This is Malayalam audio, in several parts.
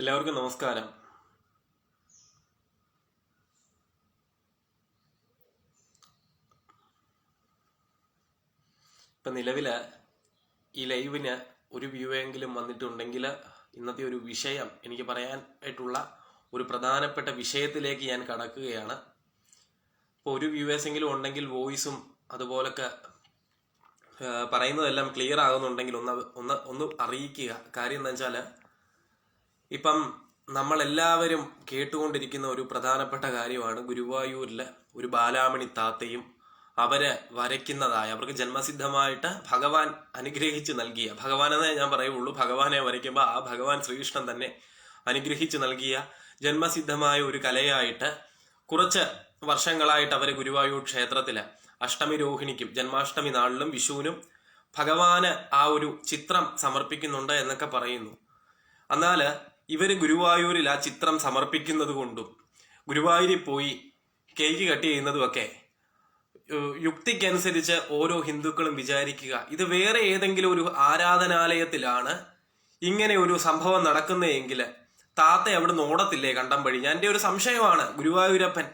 എല്ലാവർക്കും നമസ്കാരം. ഇപ്പം നിലവില് ഈ ലൈവിന് ഒരു വ്യൂ എങ്കിലും വന്നിട്ടുണ്ടെങ്കിൽ ഇന്നത്തെ ഒരു വിഷയം എനിക്ക് പറയാനായിട്ടുള്ള ഒരു പ്രധാനപ്പെട്ട വിഷയത്തിലേക്ക് ഞാൻ കടക്കുകയാണ്. ഇപ്പോൾ ഒരു വ്യൂവേഴ്സ് എങ്കിലും ഉണ്ടെങ്കിൽ വോയിസും അതുപോലൊക്കെ പറയുന്നതെല്ലാം ക്ലിയർ ആകുന്നുണ്ടെങ്കിൽ ഒന്ന് അറിയിക്കുക. കാര്യം എന്താ വെച്ചാൽ ഇപ്പം നമ്മളെല്ലാവരും കേട്ടുകൊണ്ടിരിക്കുന്ന ഒരു പ്രധാനപ്പെട്ട കാര്യമാണ് ഗുരുവായൂരിലെ ഒരു ബാലാമണി താത്തയും അവര് വരയ്ക്കുന്നതായ, അവർക്ക് ജന്മസിദ്ധമായിട്ട് ഭഗവാൻ അനുഗ്രഹിച്ച് നൽകിയ, ഭഗവാൻ എന്നേ ഞാൻ പറയുള്ളൂ, ഭഗവാനെ വരയ്ക്കുമ്പോൾ ആ ഭഗവാൻ ശ്രീകൃഷ്ണൻ തന്നെ അനുഗ്രഹിച്ച് നൽകിയ ജന്മസിദ്ധമായ ഒരു കലയായിട്ട് കുറച്ച് വർഷങ്ങളായിട്ട് അവർ ഗുരുവായൂർ ക്ഷേത്രത്തില് അഷ്ടമി രോഹിണിക്കും ജന്മാഷ്ടമി നാളിലും വിഷുവിനും ഭഗവാന് ആ ഒരു ചിത്രം സമർപ്പിക്കുന്നുണ്ട് എന്നൊക്കെ പറയുന്നു. എന്നാൽ ഇവർ ഗുരുവായൂരിൽ ആ ചിത്രം സമർപ്പിക്കുന്നത് കൊണ്ടും ഗുരുവായൂരിൽ പോയി കേക്ക് കട്ട് ചെയ്യുന്നതുമൊക്കെ യുക്തിക്കനുസരിച്ച് ഓരോ ഹിന്ദുക്കളും വിചാരിക്കുക, ഇത് വേറെ ഏതെങ്കിലും ഒരു ആരാധനാലയത്തിലാണ് ഇങ്ങനെ ഒരു സംഭവം നടക്കുന്നതെങ്കിൽ താത്ത അവിടെ നിന്ന് ഓടത്തില്ലേ കണ്ടം വഴി? എൻ്റെ ഒരു സംശയമാണ്. ഗുരുവായൂരപ്പൻ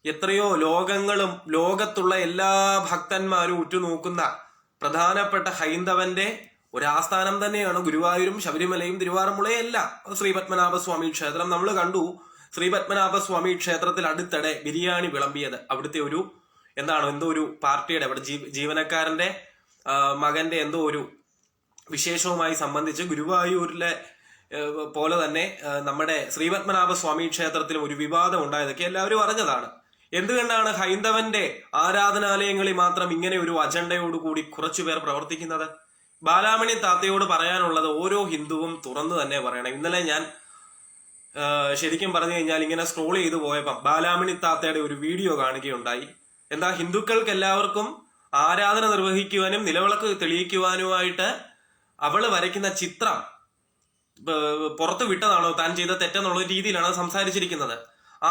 എത്രയോ ലോകങ്ങളും ലോകത്തുള്ള എല്ലാ ഭക്തന്മാരും ഉറ്റുനോക്കുന്ന പ്രധാനപ്പെട്ട ഹൈന്ദവന്റെ ഒരാസ്ഥാനം തന്നെയാണ് ഗുരുവായൂരും ശബരിമലയും തിരുവാറന്മുളയും എല്ലാം. ശ്രീപത്മനാഭസ്വാമി ക്ഷേത്രം നമ്മൾ കണ്ടു. ശ്രീപത്മനാഭസ്വാമി ക്ഷേത്രത്തിൽ അടുത്തിടെ ബിരിയാണി വിളമ്പിയത് അവിടുത്തെ ഒരു എന്തോ ഒരു പാർട്ടിയുടെ അവിടെ ജീവനക്കാരന്റെ മകന്റെ എന്തോ ഒരു വിശേഷവുമായി സംബന്ധിച്ച് ഗുരുവായൂരിലെ പോലെ തന്നെ നമ്മുടെ ശ്രീപത്മനാഭസ്വാമി ക്ഷേത്രത്തിലും ഒരു വിവാദം ഉണ്ടായതൊക്കെ എല്ലാവരും അറിഞ്ഞതാണ്. എന്തുകൊണ്ടാണ് ഹൈന്ദവന്റെ ആരാധനാലയങ്ങളിൽ മാത്രം ഇങ്ങനെ ഒരു അജണ്ടയോടുകൂടി കുറച്ചുപേർ പ്രവർത്തിക്കുന്നത്? ബാലാമണി താത്തയോട് പറയാനുള്ളത് ഓരോ ഹിന്ദുവും തുറന്നു തന്നെ പറയണം. ഇന്നലെ ഞാൻ ശരിക്കും പറഞ്ഞു കഴിഞ്ഞാൽ ഇങ്ങനെ സ്ക്രോൾ ചെയ്തു പോയപ്പം ബാലാമണി താത്തയുടെ ഒരു വീഡിയോ കാണുകയുണ്ടായി. എന്താ, ഹിന്ദുക്കൾക്ക് എല്ലാവർക്കും ആരാധന നിർവഹിക്കുവാനും നിലവിളക്ക് തെളിയിക്കുവാനുമായിട്ട് അവള് വരയ്ക്കുന്ന ചിത്രം പുറത്തു വിട്ടതാണോ, താൻ ചെയ്ത തെറ്റെന്നുള്ള രീതിയിലാണ് സംസാരിച്ചിരിക്കുന്നത്.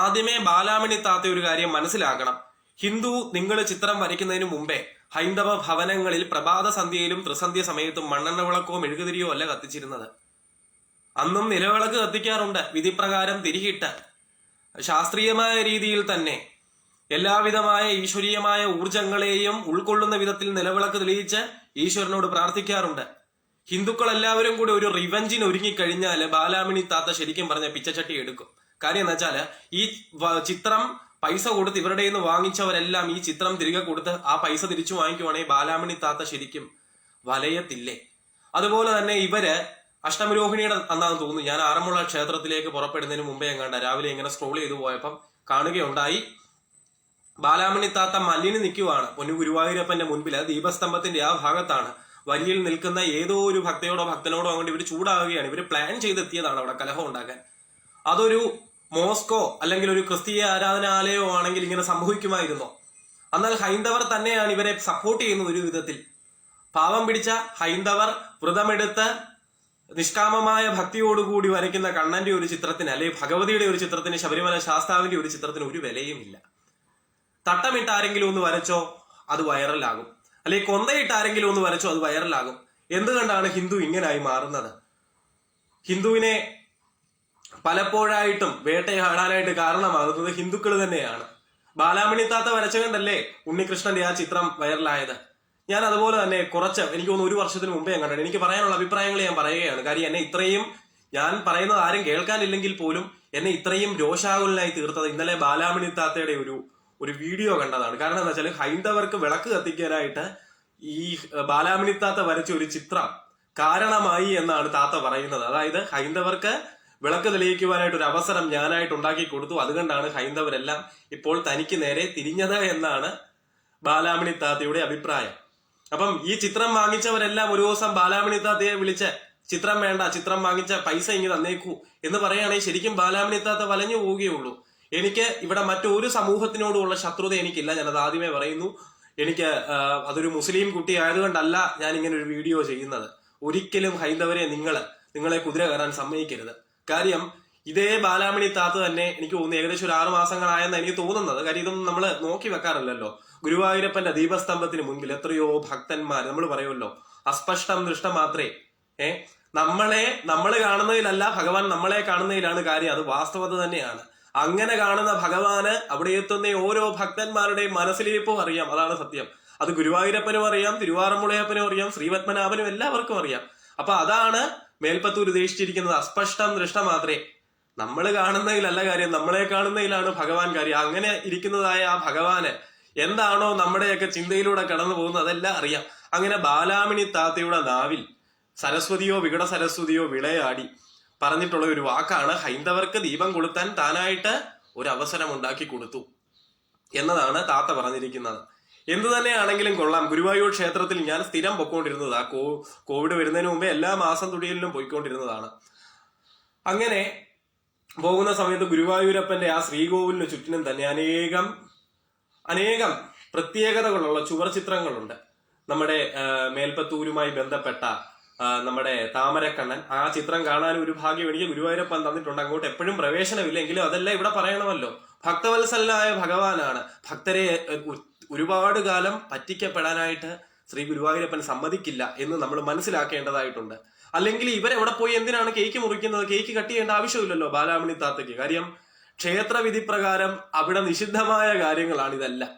ആദ്യമേ ബാലാമണി താത്ത ഒരു കാര്യം മനസ്സിലാക്കണം. ഹിന്ദു നിങ്ങൾ ചിത്രം വരയ്ക്കുന്നതിന് മുമ്പേ ഹൈന്ദവ ഭവനങ്ങളിൽ പ്രഭാത സന്ധ്യയിലും ത്രിസന്ധ്യ സമയത്തും മണ്ണെണ്ണ വിളക്കോ മെഴുകുതിരിയോ അല്ല കത്തിച്ചിരുന്നത്. അന്നും നിലവിളക്ക് കത്തിക്കാറുണ്ട്. വിധിപ്രകാരം തിരികിട്ട് ശാസ്ത്രീയമായ രീതിയിൽ തന്നെ എല്ലാവിധമായ ഈശ്വരീയമായ ഊർജങ്ങളെയും ഉൾക്കൊള്ളുന്ന വിധത്തിൽ നിലവിളക്ക് തെളിയിച്ച് ഈശ്വരനോട് പ്രാർത്ഥിക്കാറുണ്ട്. ഹിന്ദുക്കൾ എല്ലാവരും കൂടി ഒരു റിവഞ്ചിന് ഒരുങ്ങിക്കഴിഞ്ഞാൽ ബാലാമണി താത്ത ശരിക്കും പറഞ്ഞ പിച്ചച്ചട്ടി എടുക്കും. കാര്യം എന്താ വെച്ചാല് ഈ ചിത്രം പൈസ കൊടുത്ത് ഇവരുടെ നിന്ന് വാങ്ങിച്ചവരെല്ലാം ഈ ചിത്രം തിരികെ കൊടുത്ത് ആ പൈസ തിരിച്ചു വാങ്ങിക്കുവാണെങ്കിൽ ബാലാമണി താത്ത ശരിക്കും വലയത്തില്ലേ? അതുപോലെ തന്നെ ഇവര് അഷ്ടമരോഹിണിയുടെ അന്നാന്ന് തോന്നുന്നു, ഞാൻ ആറന്മുള ക്ഷേത്രത്തിലേക്ക് പുറപ്പെടുന്നതിന് മുമ്പേ എങ്ങാണ്ട രാവിലെ ഇങ്ങനെ സ്ക്രോൾ ചെയ്തു പോയപ്പം കാണുകയുണ്ടായി, ബാലാമണി താത്ത മല്ലിന് നിൽക്കുവാണ് പൊന്നു ഗുരുവായൂരപ്പന്റെ മുൻപിൽ. അത് ദീപസ്തംഭത്തിന്റെ ആ ഭാഗത്താണ്. വരിയിൽ നിൽക്കുന്ന ഏതോ ഒരു ഭക്തയോടോ ഭക്തനോടോ അങ്ങോട്ട് ഇവർ ചൂടാവുകയാണ്. ഇവർ പ്ലാൻ ചെയ്തെത്തിയതാണ് അവിടെ കലഹം ഉണ്ടാക്കാൻ. അതൊരു മോസ്കോ അല്ലെങ്കിൽ ഒരു ക്രിസ്തീയ ആരാധനാലയമോ ആണെങ്കിൽ ഇങ്ങനെ സംഭവിക്കുമായിരുന്നോ? എന്നാൽ ഹൈന്ദവർ തന്നെയാണ് ഇവരെ സപ്പോർട്ട് ചെയ്യുന്നത് ഒരു വിധത്തിൽ. പാവം പിടിച്ച ഹൈന്ദവർ വ്രതമെടുത്ത് നിഷ്കാമമായ ഭക്തിയോടുകൂടി വരയ്ക്കുന്ന കണ്ണന്റെ ഒരു ചിത്രത്തിന് അല്ലെങ്കിൽ ഭഗവതിയുടെ ഒരു ചിത്രത്തിന്, ശബരിമല ശാസ്താവിന്റെ ഒരു ചിത്രത്തിന് ഒരു വിലയുമില്ല. തട്ടമിട്ട് ആരെങ്കിലും ഒന്ന് വരച്ചോ അത് വൈറലാകും, അല്ലെങ്കിൽ കൊന്തയിട്ട് ആരെങ്കിലും ഒന്ന് വരച്ചോ അത് വൈറലാകും. എന്തുകൊണ്ടാണ് ഹിന്ദു ഇങ്ങനായി മാറുന്നത്? ഹിന്ദുവിനെ പലപ്പോഴായിട്ടും വേട്ടയാടാനായിട്ട് കാരണമാകുന്നത് ഹിന്ദുക്കൾ തന്നെയാണ്. ബാലാമണി താത്ത വരച്ചുകൊണ്ടല്ലേ ഉണ്ണികൃഷ്ണന്റെ ആ ചിത്രം വൈറലായത്. ഞാൻ അതുപോലെ തന്നെ എനിക്ക് തോന്നുന്നു 1 വർഷത്തിന് മുമ്പേ ഞാൻ കണ്ടത്. എനിക്ക് പറയാനുള്ള അഭിപ്രായങ്ങൾ ഞാൻ പറയുകയാണ്. കാര്യം എന്നെ ഇത്രയും, ഞാൻ പറയുന്നത് ആരും കേൾക്കാനില്ലെങ്കിൽ പോലും എന്നെ ഇത്രയും രോഷാകുലനായി തീർത്തത് ഇന്നലെ ബാലാമണി താത്തയുടെ ഒരു വീഡിയോ കണ്ടതാണ്. കാരണം എന്താ വെച്ചാൽ ഹൈന്ദവർക്ക് വിളക്ക് കത്തിക്കാനായിട്ട് ഈ ബാലാമണി താത്ത വരച്ച ഒരു ചിത്രം കാരണമായി എന്നാണ് താത്ത പറയുന്നത്. അതായത് ഹൈന്ദവർക്ക് വിളക്ക് തെളിയിക്കുവാനായിട്ട് ഒരു അവസരം ഞാനായിട്ട് ഉണ്ടാക്കി കൊടുത്തു, അതുകൊണ്ടാണ് ഹൈന്ദവരെല്ലാം ഇപ്പോൾ തനിക്ക് നേരെ തിരിഞ്ഞത് എന്നാണ് ബാലാമണി താത്തയുടെ അഭിപ്രായം. അപ്പം ഈ ചിത്രം വാങ്ങിച്ചവരെല്ലാം ഒരു ദിവസം ബാലാമണി താത്തയെ വിളിച്ച് ചിത്രം വേണ്ട, ചിത്രം വാങ്ങിച്ച പൈസ ഇങ്ങ് തന്നേക്കൂ എന്ന് പറയുകയാണെങ്കിൽ ശരിക്കും ബാലാമണി താത്ത വലഞ്ഞു പോവുകയുള്ളൂ. എനിക്ക് ഇവിടെ മറ്റൊരു സമൂഹത്തിനോടുള്ള ശത്രുത എനിക്കില്ല, ഞാനത് ആദ്യമേ പറയുന്നു. എനിക്ക് അതൊരു മുസ്ലിം കുട്ടി ആയതുകൊണ്ടല്ല ഞാൻ ഇങ്ങനെ ഒരു വീഡിയോ ചെയ്യുന്നത്. ഒരിക്കലും ഹൈന്ദവരെ നിങ്ങളെ കുതിര കയറാൻ സമ്മതിക്കരുത്. കാര്യം ഇതേ ബാലാമണി താത്ത തന്നെ എനിക്ക് തോന്നുന്നു ഏകദേശം ഒരു 6 മാസങ്ങളായെന്ന് എനിക്ക് തോന്നുന്നത്. കാര്യം ഇതൊന്നും നമ്മൾ നോക്കി വെക്കാറില്ലല്ലോ. ഗുരുവായൂരപ്പന്റെ ദീപസ്തംഭത്തിന് മുൻപിൽ എത്രയോ ഭക്തന്മാർ, നമ്മൾ പറയുമല്ലോ അസ്പഷ്ടം ദൃഷ്ട മാത്രേ നമ്മൾ കാണുന്നതിലല്ല ഭഗവാൻ നമ്മളെ കാണുന്നതിലാണ് കാര്യം. അത് വാസ്തവത തന്നെയാണ്. അങ്ങനെ കാണുന്ന ഭഗവാന് അവിടെ എത്തുന്ന ഓരോ ഭക്തന്മാരുടെയും മനസ്സിലിരിപ്പും അറിയാം. അതാണ് സത്യം. അത് ഗുരുവായൂരപ്പനും അറിയാം, തിരുവാറന്മുളയപ്പനും അറിയാം, ശ്രീപത്മനാഭനും എല്ലാവർക്കും അറിയാം. അപ്പൊ അതാണ് മേൽപ്പത്തൂർ ഉദ്ദേശിച്ചിരിക്കുന്നത്. അസ്പഷ്ടം ദൃഷ്ട മാത്രേ. നമ്മൾ കാണുന്നതിലല്ല കാര്യം, നമ്മളെ കാണുന്നതിലാണ് ഭഗവാൻ കാര്യം. അങ്ങനെ ഇരിക്കുന്നതായ ആ ഭഗവാന് എന്താണോ നമ്മുടെയൊക്കെ ചിന്തയിലൂടെ കടന്നു പോകുന്നത് അതെല്ലാം അറിയാം. അങ്ങനെ ബാലാമണി താത്തയുടെ നാവിൽ സരസ്വതിയോ വികട സരസ്വതിയോ വിളയാടി പറഞ്ഞിട്ടുള്ള ഒരു വാക്കാണ് ഹൈന്ദവർക്ക് ദീപം കൊളുത്താൻ താനായിട്ട് ഒരു അവസരം ഉണ്ടാക്കി കൊടുത്തു എന്നതാണ് താത്ത പറഞ്ഞിരിക്കുന്നത്. എന്തു തന്നെയാണെങ്കിലും കൊള്ളാം. ഗുരുവായൂർ ക്ഷേത്രത്തിൽ ഞാൻ സ്ഥിരം പൊയ്ക്കൊണ്ടിരുന്നതാ. കോവിഡ് വരുന്നതിന് മുമ്പേ എല്ലാ മാസം തുടിയിലും പോയിക്കൊണ്ടിരുന്നതാണ്. അങ്ങനെ പോകുന്ന സമയത്ത് ഗുരുവായൂരപ്പന്റെ ആ ശ്രീകോവിലിന് ചുറ്റിനും തന്നെ അനേകം പ്രത്യേകതകളുള്ള ചുവർ ചിത്രങ്ങളുണ്ട്. നമ്മുടെ മേൽപ്പത്തൂരുമായി ബന്ധപ്പെട്ട നമ്മുടെ താമരക്കണ്ണൻ, ആ ചിത്രം കാണാൻ ഒരു ഭാഗ്യം എനിക്ക് ഗുരുവായൂരപ്പൻ തന്നിട്ടുണ്ട്. അങ്ങോട്ട് എപ്പോഴും പ്രവേശനമില്ല, എങ്കിലും അതെല്ലാം ഇവിടെ പറയണമല്ലോ. ഭക്തവത്സലനായ ഭഗവാനാണ്. ഭക്തരെ ഒരുപാട് കാലം പറ്റിക്കപ്പെടാനായിട്ട് ശ്രീ ഗുരുവായൂരപ്പൻ സമ്മതിക്കില്ല എന്ന് നമ്മൾ മനസ്സിലാക്കേണ്ടതായിട്ടുണ്ട്. അല്ലെങ്കിൽ ഇവരെവിടെ പോയി എന്തിനാണ് കേക്ക് മുറിക്കുന്നത്? കേക്ക് കട്ട് ചെയ്യേണ്ട ആവശ്യമില്ലല്ലോ ബാലാമണി താത്തയ്ക്ക്. കാര്യം ക്ഷേത്രവിധി പ്രകാരം അവിടെ നിഷിദ്ധമായ കാര്യങ്ങളാണ് ഇതെല്ലാം.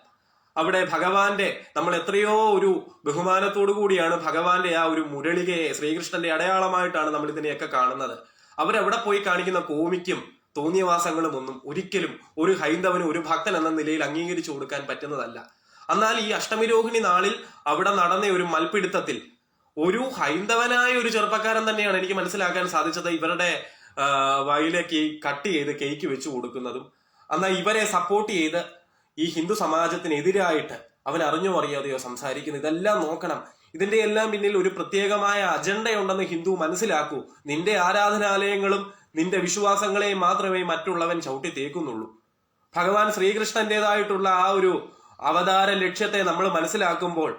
അവിടെ ഭഗവാന്റെ നമ്മൾ എത്രയോ ഒരു ബഹുമാനത്തോടു കൂടിയാണ് ഭഗവാന്റെ ആ ഒരു മുരളികയെ ശ്രീകൃഷ്ണന്റെ അടയാളമായിട്ടാണ് നമ്മൾ ഇതിനെയൊക്കെ കാണുന്നത്. അവരവിടെ പോയി കാണിക്കുന്ന കോമിക്കും തോന്നിയവാസങ്ങളും ഒന്നും ഒരിക്കലും ഒരു ഹൈന്ദവന്, ഒരു ഭക്തൻ എന്ന നിലയിൽ അംഗീകരിച്ചു കൊടുക്കാൻ പറ്റുന്നതല്ല. എന്നാൽ ഈ അഷ്ടമിരോഹിണി നാളിൽ അവിടെ നടന്ന ഒരു മൽപ്പിടുത്തത്തിൽ ഒരു ഹൈന്ദവനായ ഒരു ചെറുപ്പക്കാരൻ തന്നെയാണ് എനിക്ക് മനസ്സിലാക്കാൻ സാധിച്ചത് ഇവരുടെ വയലേക്ക് കട്ട് ചെയ്ത് കേക്ക് വെച്ചു കൊടുക്കുന്നതും. എന്നാൽ ഇവരെ സപ്പോർട്ട് ചെയ്ത് ഈ ഹിന്ദു സമാജത്തിനെതിരായിട്ട് അവൻ അറിഞ്ഞോ അറിയാതെയോ സംസാരിക്കുന്നു. ഇതെല്ലാം നോക്കണം. ഇതിന്റെ എല്ലാം പിന്നിൽ ഒരു പ്രത്യേകമായ അജണ്ടയുണ്ടെന്ന് ഹിന്ദു മനസ്സിലാക്കൂ. നിന്റെ ആരാധനാലയങ്ങളും നിന്റെ വിശ്വാസങ്ങളെയും മാത്രമേ മറ്റുള്ളവൻ ചവിട്ടി തേക്കുന്നുള്ളൂ. ഭഗവാൻ ശ്രീകൃഷ്ണന്റേതായിട്ടുള്ള ആ ഒരു അവതാര ലക്ഷ്യത്തെ നമ്മൾ മനസ്സിലാക്കുമ്പോൾ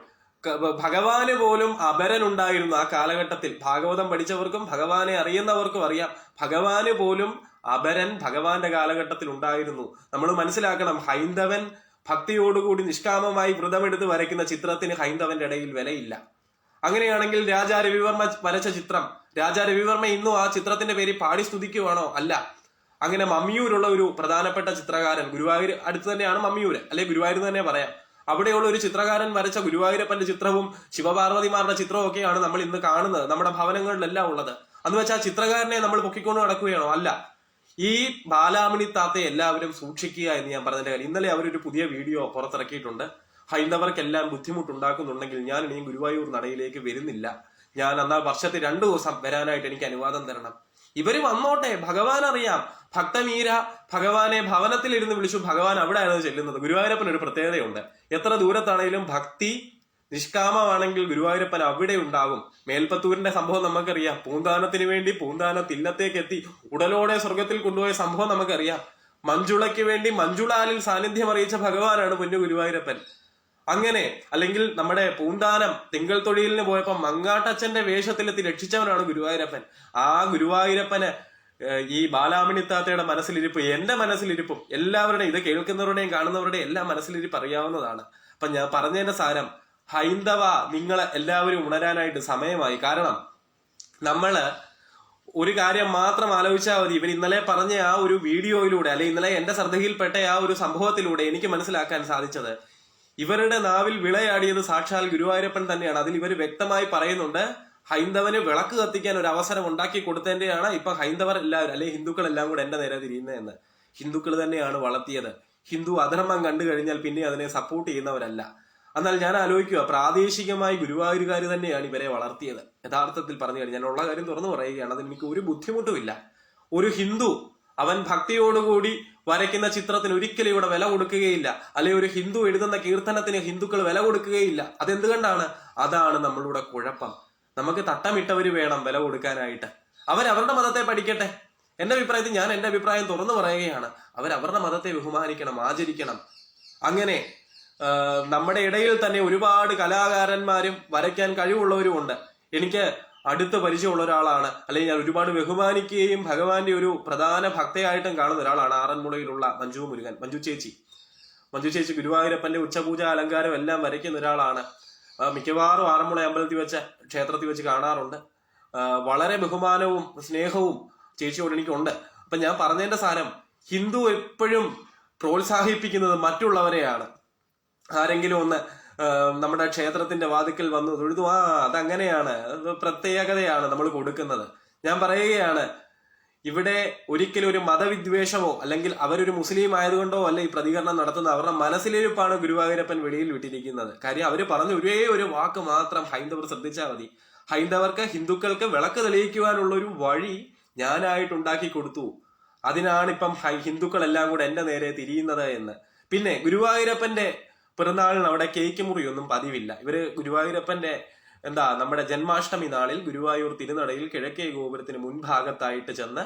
ഭഗവാന് പോലും അപരനുണ്ടായിരുന്നു ആ കാലഘട്ടത്തിൽ. ഭാഗവതം പഠിച്ചവർക്കും ഭഗവാനെ അറിയുന്നവർക്കും അറിയാം, ഭഗവാന് പോലും അപരൻ ഭഗവാന്റെ കാലഘട്ടത്തിൽ ഉണ്ടായിരുന്നു. നമ്മൾ മനസ്സിലാക്കണം, ഹൈന്ദവൻ ഭക്തിയോടുകൂടി നിഷ്കാമമായി വ്രതമെടുത്ത് വരയ്ക്കുന്ന ചിത്രത്തിന് ഹൈന്ദവന്റെ ഇടയിൽ വിലയില്ല. അങ്ങനെയാണെങ്കിൽ രാജാ രവിവർമ്മ വരച്ച ചിത്രം, രാജാ രവിവർമ്മ ഇന്നും ആ ചിത്രത്തിന്റെ പേര് പാടി സ്തുതിക്കുവാണോ? അല്ല. അങ്ങനെ മമ്മിയൂരുള്ള ഒരു പ്രധാനപ്പെട്ട ചിത്രകാരൻ, ഗുരുവായൂർ അടുത്ത് തന്നെയാണ് മമ്മിയൂര്, അല്ലെ ഗുരുവായൂർ തന്നെ പറയാം. അവിടെയുള്ള ഒരു ചിത്രകാരൻ വരച്ച ഗുരുവായൂരപ്പന്റെ ചിത്രവും ശിവപാർവതിമാരുടെ ചിത്രവും ഒക്കെയാണ് നമ്മൾ ഇന്ന് കാണുന്നത്, നമ്മുടെ ഭവനങ്ങളിലെല്ലാം ഉള്ളത്. അന്ന് വെച്ചാൽ ചിത്രകാരനെ നമ്മൾ പൊക്കിക്കൊണ്ട് നടക്കുകയാണോ? അല്ല. ഈ ബാലാമണി താത്തയെ എല്ലാവരും സൂക്ഷിക്കുക എന്ന് ഞാൻ പറഞ്ഞതിന്റെ കാര്യം, ഇന്നലെ അവരൊരു പുതിയ വീഡിയോ പുറത്തിറക്കിയിട്ടുണ്ട്. ഹൈന്ദവർക്കെല്ലാം ബുദ്ധിമുട്ടുണ്ടാക്കുന്നുണ്ടെങ്കിൽ ഞാൻ ഇനിയും ഗുരുവായൂർ നടയിലേക്ക് വരുന്നില്ല, ഞാൻ എന്നാൽ വർഷത്തിൽ 2 ദിവസം വരാനായിട്ട് എനിക്ക് അനുവാദം തരണം. ഇവര് വന്നോട്ടെ, ഭഗവാൻ അറിയാം. ഭക്തമീര ഭഗവാനെ ഭവനത്തിലിരുന്ന് വിളിച്ചു, ഭഗവാൻ അവിടെ ആയിരുന്നു ചെല്ലുന്നത്. ഗുരുവായൂരപ്പൻ ഒരു പ്രത്യേകതയുണ്ട്, എത്ര ദൂരത്താണെങ്കിലും ഭക്തി നിഷ്കാമമാണെങ്കിൽ ഗുരുവായൂരപ്പൻ അവിടെ ഉണ്ടാകും. മേൽപ്പത്തൂരിന്റെ സംഭവം നമുക്കറിയാം. പൂന്താനത്തിന് വേണ്ടി പൂന്താനത്തില്ലത്തേക്ക് എത്തി ഉടലോടെ സ്വർഗത്തിൽ കൊണ്ടുപോയ സംഭവം നമുക്കറിയാം. മഞ്ജുളയ്ക്ക് വേണ്ടി മഞ്ജുളാലിൽ സാന്നിധ്യം അറിയിച്ച ഭഗവാനാണ് പൊന്നു ഗുരുവായൂരപ്പൻ. അങ്ങനെ അല്ലെങ്കിൽ നമ്മുടെ പൂന്താനം തിങ്കൾ തൊഴിലിന് പോയപ്പോ മങ്ങാട്ടച്ഛന്റെ വേഷത്തിലെത്തി രക്ഷിച്ചവനാണ് ഗുരുവായൂരപ്പൻ. ആ ഗുരുവായൂരപ്പന് ഈ ബാലാമണി താത്തയുടെ മനസ്സിലിരിപ്പ്, എന്റെ മനസ്സിലിരിപ്പും എല്ലാവരുടെയും, ഇത് കേൾക്കുന്നവരുടെയും കാണുന്നവരുടെയും എല്ലാം മനസ്സിലിരിപ്പ് അറിയാവുന്നതാണ്. അപ്പൊ ഞാൻ പറഞ്ഞതിന്റെ സാരം, ഹൈന്ദവ നിങ്ങൾ എല്ലാവരും ഉണരാനായിട്ട് സമയമായി. കാരണം നമ്മള് ഒരു കാര്യം മാത്രം ആലോചിച്ചാൽ മതി. ഇവർ ഇന്നലെ പറഞ്ഞ ആ ഒരു വീഡിയോയിലൂടെ, അല്ലെ ഇന്നലെ എന്റെ ശ്രദ്ധയിൽപ്പെട്ട ആ ഒരു സംഭവത്തിലൂടെ എനിക്ക് മനസ്സിലാക്കാൻ സാധിച്ചത്, ഇവരുടെ നാവിൽ വിളയാടിയത് സാക്ഷാൽ ഗുരുവായൂരപ്പൻ തന്നെയാണ്. അതിൽ ഇവർ വ്യക്തമായി പറയുന്നുണ്ട്, ഹൈന്ദവന് വിളക്ക് കത്തിക്കാൻ ഒരു അവസരം ഉണ്ടാക്കി കൊടുത്തതിന്റെയാണ് ഇപ്പൊ ഹൈന്ദവർ എല്ലാവരും, അല്ലെ ഹിന്ദുക്കൾ എല്ലാം കൂടെ എന്റെ നേരെ തിരിയുന്നതെന്ന്. ഹിന്ദുക്കൾ തന്നെയാണ് വളർത്തിയത്. ഹിന്ദു അധർമ്മം കണ്ടു കഴിഞ്ഞാൽ പിന്നെ അതിനെ സപ്പോർട്ട് ചെയ്യുന്നവരല്ല. എന്നാൽ ഞാൻ ആലോചിക്കുക, പ്രാദേശികമായി ഗുരുവായൂരുകാർ തന്നെയാണ് ഇവരെ വളർത്തിയത്. യഥാർത്ഥത്തിൽ പറഞ്ഞു കഴിഞ്ഞാൽ, ഉള്ള കാര്യം തുറന്നു പറയുകയാണ്, അതിന് എനിക്ക് ഒരു ബുദ്ധിമുട്ടുമില്ല. ഒരു ഹിന്ദു അവൻ ഭക്തിയോടുകൂടി വരയ്ക്കുന്ന ചിത്രത്തിന് ഒരിക്കലും ഇവിടെ വില കൊടുക്കുകയില്ല, അല്ലെ ഒരു ഹിന്ദു എഴുതുന്ന കീർത്തനത്തിന് ഹിന്ദുക്കൾ വില കൊടുക്കുകയില്ല. അതെന്തുകൊണ്ടാണ്? അതാണ് നമ്മളുടെ കുഴപ്പം. നമുക്ക് തട്ടമിട്ടവര് വേണം വില കൊടുക്കാനായിട്ട്. അവരവരുടെ മതത്തെ പഠിക്കട്ടെ. എന്റെ അഭിപ്രായത്തിൽ ഞാൻ എന്റെ അഭിപ്രായം തുറന്നു പറയുകയാണ്, അവരവരുടെ മതത്തെ ബഹുമാനിക്കണം, ആചരിക്കണം. അങ്ങനെ നമ്മുടെ ഇടയിൽ തന്നെ ഒരുപാട് കലാകാരന്മാരും വരയ്ക്കാൻ കഴിവുള്ളവരും ഉണ്ട്. എനിക്ക് അടുത്ത് പരിചയമുള്ള ഒരാളാണ്, അല്ലെങ്കിൽ ഞാൻ ഒരുപാട് ബഹുമാനിക്കുകയും ഭഗവാന്റെ ഒരു പ്രധാന ഭക്തയായിട്ടും കാണുന്ന ഒരാളാണ് ആറന്മുളയിലുള്ള മഞ്ജു ചേച്ചി ഗുരുവായൂരപ്പന്റെ ഉച്ചപൂജ അലങ്കാരം എല്ലാം വരയ്ക്കുന്ന ഒരാളാണ്. മിക്കവാറും ആറന്മുള അമ്പലത്തിൽ വെച്ച ക്ഷേത്രത്തിൽ വെച്ച് കാണാറുണ്ട്. വളരെ ബഹുമാനവും സ്നേഹവും ചേച്ചിയോട് എനിക്കുണ്ട്. അപ്പൊ ഞാൻ പറഞ്ഞതിന്റെ സാരം, ഹിന്ദു എപ്പോഴും പ്രോത്സാഹിപ്പിക്കുന്നത് മറ്റുള്ളവരെയാണ്. ആരെങ്കിലും ഒന്ന് നമ്മുടെ ക്ഷേത്രത്തിന്റെ വാതിക്കൽ വന്നു തൊഴുതു, അതങ്ങനെയാണ്, പ്രത്യേകതയാണ് നമ്മൾ കൊടുക്കുന്നത്. ഞാൻ പറയുകയാണ്, ഇവിടെ ഒരിക്കലും ഒരു മതവിദ്വേഷമോ അല്ലെങ്കിൽ അവരൊരു മുസ്ലിം ആയതുകൊണ്ടോ അല്ല ഈ പ്രതികരണം നടത്തുന്നത്. അവരുടെ മനസ്സിലിരിപ്പാണ് ഗുരുവായൂരപ്പൻ വെളിയിൽ വിട്ടിരിക്കുന്നത്. കാര്യം അവര് പറഞ്ഞ ഒരേ ഒരു വാക്ക് മാത്രം ഹൈന്ദവർ ശ്രദ്ധിച്ചാൽ മതി. ഹൈന്ദവർക്ക് ഹിന്ദുക്കൾക്ക് വിളക്ക് തെളിയിക്കുവാനുള്ള ഒരു വഴി ഞാനായിട്ടുണ്ടാക്കി കൊടുത്തു. അതിനാണിപ്പം ഹിന്ദുക്കളെല്ലാം കൂടെ എന്റെ നേരെ തിരിയുന്നത് എന്ന്. പിന്നെ ഗുരുവായൂരപ്പന്റെ പിറന്നാളിന് അവിടെ കേക്ക് മുറിയൊന്നും പതിവില്ല. ഇവര് ഗുരുവായൂരപ്പന്റെ നമ്മുടെ ജന്മാഷ്ടമി നാളിൽ ഗുരുവായൂർ തിരുനടയിൽ കിഴക്കേ ഗോപുരത്തിന് മുൻഭാഗത്തായിട്ട് ചെന്ന്,